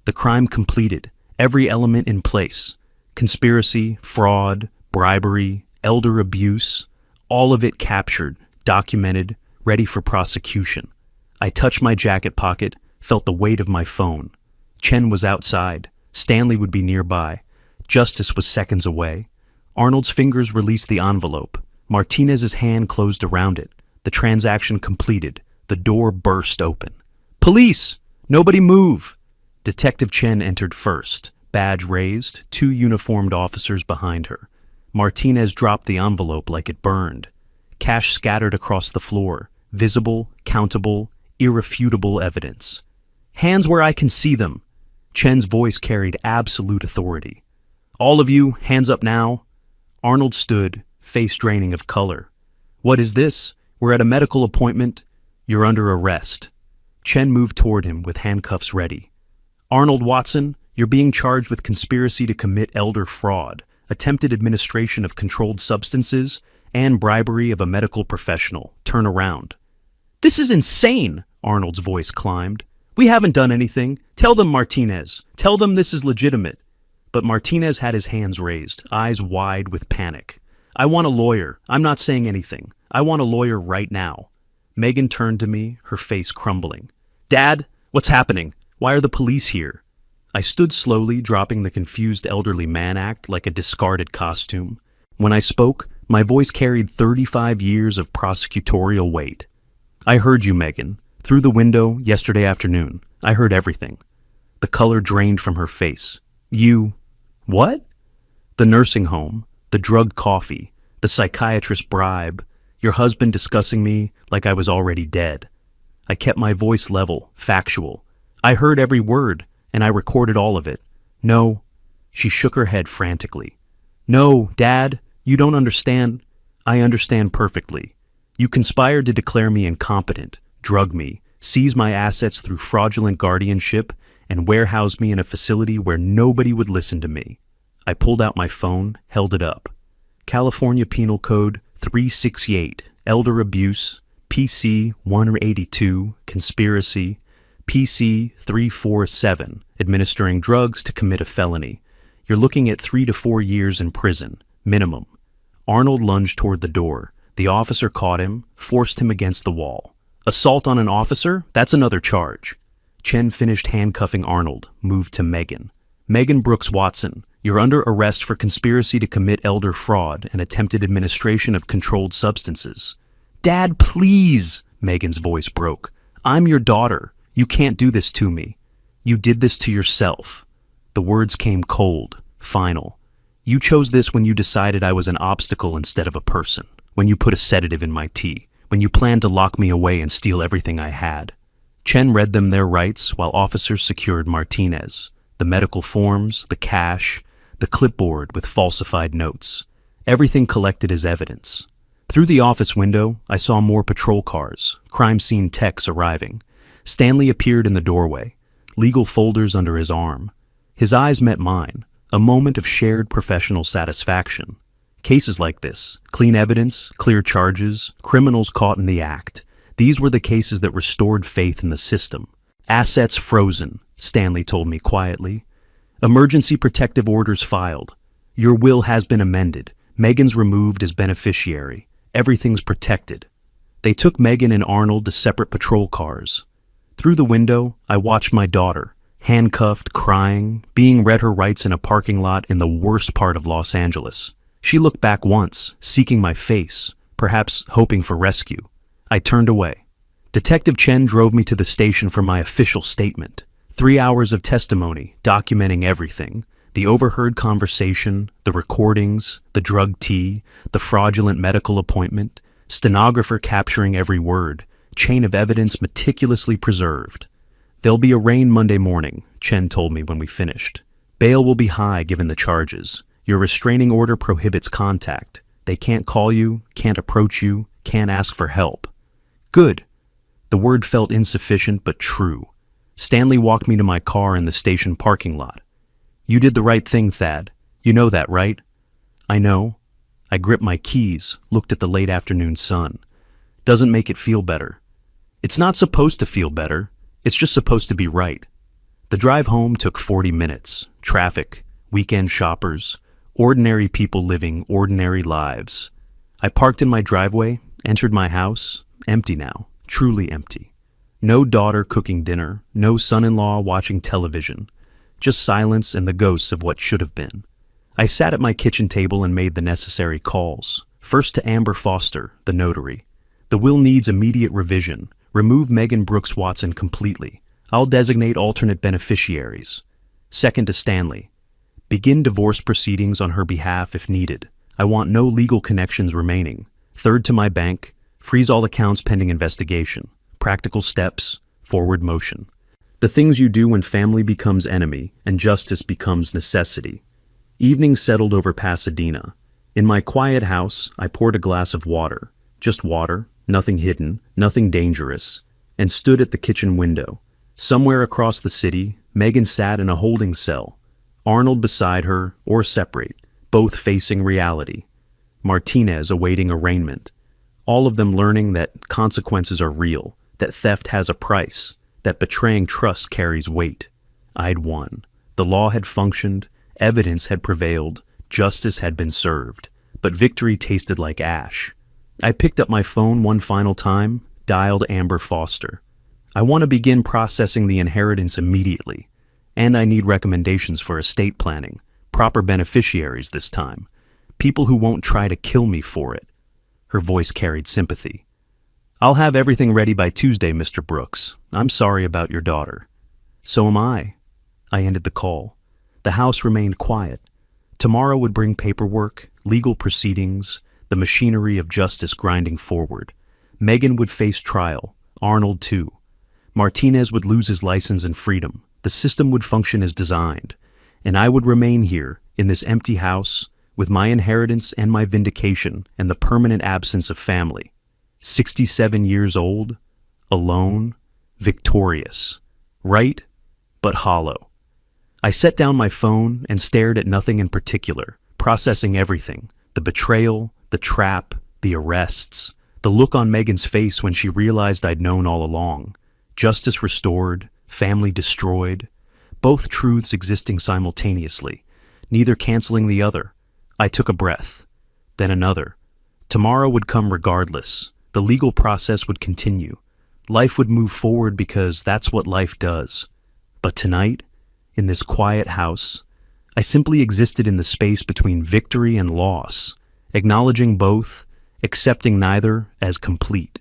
The crime completed, every element in place. Conspiracy, fraud, bribery, elder abuse, all of it captured, documented, ready for prosecution. I touched my jacket pocket, felt the weight of my phone. Chen was outside. Stanley would be nearby. Justice was seconds away. Arnold's fingers released the envelope. Martinez's hand closed around it. The transaction completed. The door burst open. "Police! Nobody move!" Detective Chen entered first, badge raised, 2 uniformed officers behind her. Martinez dropped the envelope like it burned. Cash scattered across the floor, visible, countable, irrefutable evidence. Hands where I can see them. Chen's voice carried absolute authority. All of you, hands up now. Arnold stood, face draining of color. What is this? We're at a medical appointment. You're under arrest. Chen moved toward him with handcuffs ready. Arnold Watson, you're being charged with conspiracy to commit elder fraud, attempted administration of controlled substances, and bribery of a medical professional. Turn around. This is insane, Arnold's voice climbed. We haven't done anything. Tell them, Martinez. Tell them this is legitimate. But Martinez had his hands raised, eyes wide with panic. I want a lawyer. I'm not saying anything. I want a lawyer right now. Megan turned to me, her face crumbling. Dad, what's happening? Why are the police here? I stood slowly, dropping the confused elderly man act like a discarded costume. When I spoke, my voice carried 35 years of prosecutorial weight. I heard you, Megan. Through the window, yesterday afternoon. I heard everything. The color drained from her face. You... What? The nursing home, the drug coffee, the psychiatrist bribe, your husband discussing me like I was already dead. I kept my voice level, factual. I heard every word, and I recorded all of it. No. She shook her head frantically. No, Dad, you don't understand. I understand perfectly. You conspired to declare me incompetent, drug me, seize my assets through fraudulent guardianship, and warehouse me in a facility where nobody would listen to me. I pulled out my phone, held it up. California Penal Code 368, elder abuse, PC 182, conspiracy, PC 347, administering drugs to commit a felony. You're looking at 3 to 4 years in prison, minimum. Arnold lunged toward the door. The officer caught him, forced him against the wall. Assault on an officer? That's another charge. Chen finished handcuffing Arnold, moved to Megan. Megan Brooks Watson, you're under arrest for conspiracy to commit elder fraud and attempted administration of controlled substances. Dad, please! Megan's voice broke. I'm your daughter. You can't do this to me. You did this to yourself. The words came cold, final. You chose this when you decided I was an obstacle instead of a person, when you put a sedative in my tea, when you planned to lock me away and steal everything I had. Chen read them their rights while officers secured Martinez, the medical forms, the cash, the clipboard with falsified notes. Everything collected as evidence. Through the office window, I saw more patrol cars, crime scene techs arriving. Stanley appeared in the doorway, legal folders under his arm. His eyes met mine, a moment of shared professional satisfaction. Cases like this, clean evidence, clear charges, criminals caught in the act. These were the cases that restored faith in the system. Assets frozen, Stanley told me quietly. Emergency protective orders filed. Your will has been amended. Megan's removed as beneficiary. Everything's protected. They took Megan and Arnold to separate patrol cars. Through the window, I watched my daughter, handcuffed, crying, being read her rights in a parking lot in the worst part of Los Angeles. She looked back once, seeking my face, perhaps hoping for rescue. I turned away. Detective Chen drove me to the station for my official statement. 3 hours of testimony, documenting everything. The overheard conversation, the recordings, the drug tea, the fraudulent medical appointment, stenographer capturing every word, chain of evidence meticulously preserved. There'll be a rain Monday morning, Chen told me when we finished. Bail will be high given the charges. Your restraining order prohibits contact. They can't call you, can't approach you, can't ask for help. Good. The word felt insufficient but true. Stanley walked me to my car in the station parking lot. You did the right thing, Thad. You know that, right? I know. I gripped my keys, looked at the late afternoon sun. Doesn't make it feel better. It's not supposed to feel better. It's just supposed to be right. The drive home took 40 minutes. Traffic, weekend shoppers, ordinary people living ordinary lives. I parked in my driveway, entered my house, empty now, truly empty. No daughter cooking dinner, no son-in-law watching television, just silence and the ghosts of what should have been. I sat at my kitchen table and made the necessary calls. First to Amber Foster, the notary. The will needs immediate revision. Remove Megan Brooks Watson completely. I'll designate alternate beneficiaries. Second to Stanley. Begin divorce proceedings on her behalf if needed. I want no legal connections remaining. Third to my bank. Freeze all accounts pending investigation. Practical steps. Forward motion. The things you do when family becomes enemy and justice becomes necessity. Evening settled over Pasadena. In my quiet house, I poured a glass of water. Just water, nothing hidden, nothing dangerous, and stood at the kitchen window. Somewhere across the city, Megan sat in a holding cell. Arnold beside her, or separate, both facing reality. Martinez awaiting arraignment. All of them learning that consequences are real, that theft has a price, that betraying trust carries weight. I'd won. The law had functioned, evidence had prevailed, justice had been served, but victory tasted like ash. I picked up my phone one final time, dialed Amber Foster. I want to begin processing the inheritance immediately, and I need recommendations for estate planning, proper beneficiaries this time, people who won't try to kill me for it. Her voice carried sympathy. I'll have everything ready by Tuesday, Mr. Brooks. I'm sorry about your daughter. So am I. I ended the call. The house remained quiet. Tomorrow would bring paperwork, legal proceedings, the machinery of justice grinding forward. Megan would face trial, Arnold too. Martinez would lose his license and freedom. The system would function as designed, and I would remain here, in this empty house, with my inheritance and my vindication and the permanent absence of family. 67 years old, alone, victorious, right, but hollow. I set down my phone and stared at nothing in particular, processing everything, the betrayal, the trap, the arrests, the look on Megan's face when she realized I'd known all along. Justice restored, family destroyed, both truths existing simultaneously, neither canceling the other. I took a breath, then another. Tomorrow would come regardless. The legal process would continue. Life would move forward because that's what life does. But tonight, in this quiet house, I simply existed in the space between victory and loss, acknowledging both, accepting neither as complete.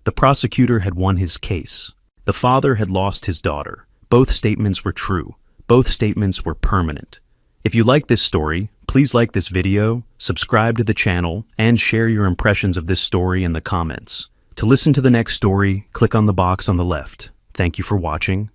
The prosecutor had won his case. The father had lost his daughter. Both statements were true. Both statements were permanent. If you like this story, please like this video, subscribe to the channel, and share your impressions of this story in the comments. To listen to the next story, click on the box on the left. Thank you for watching.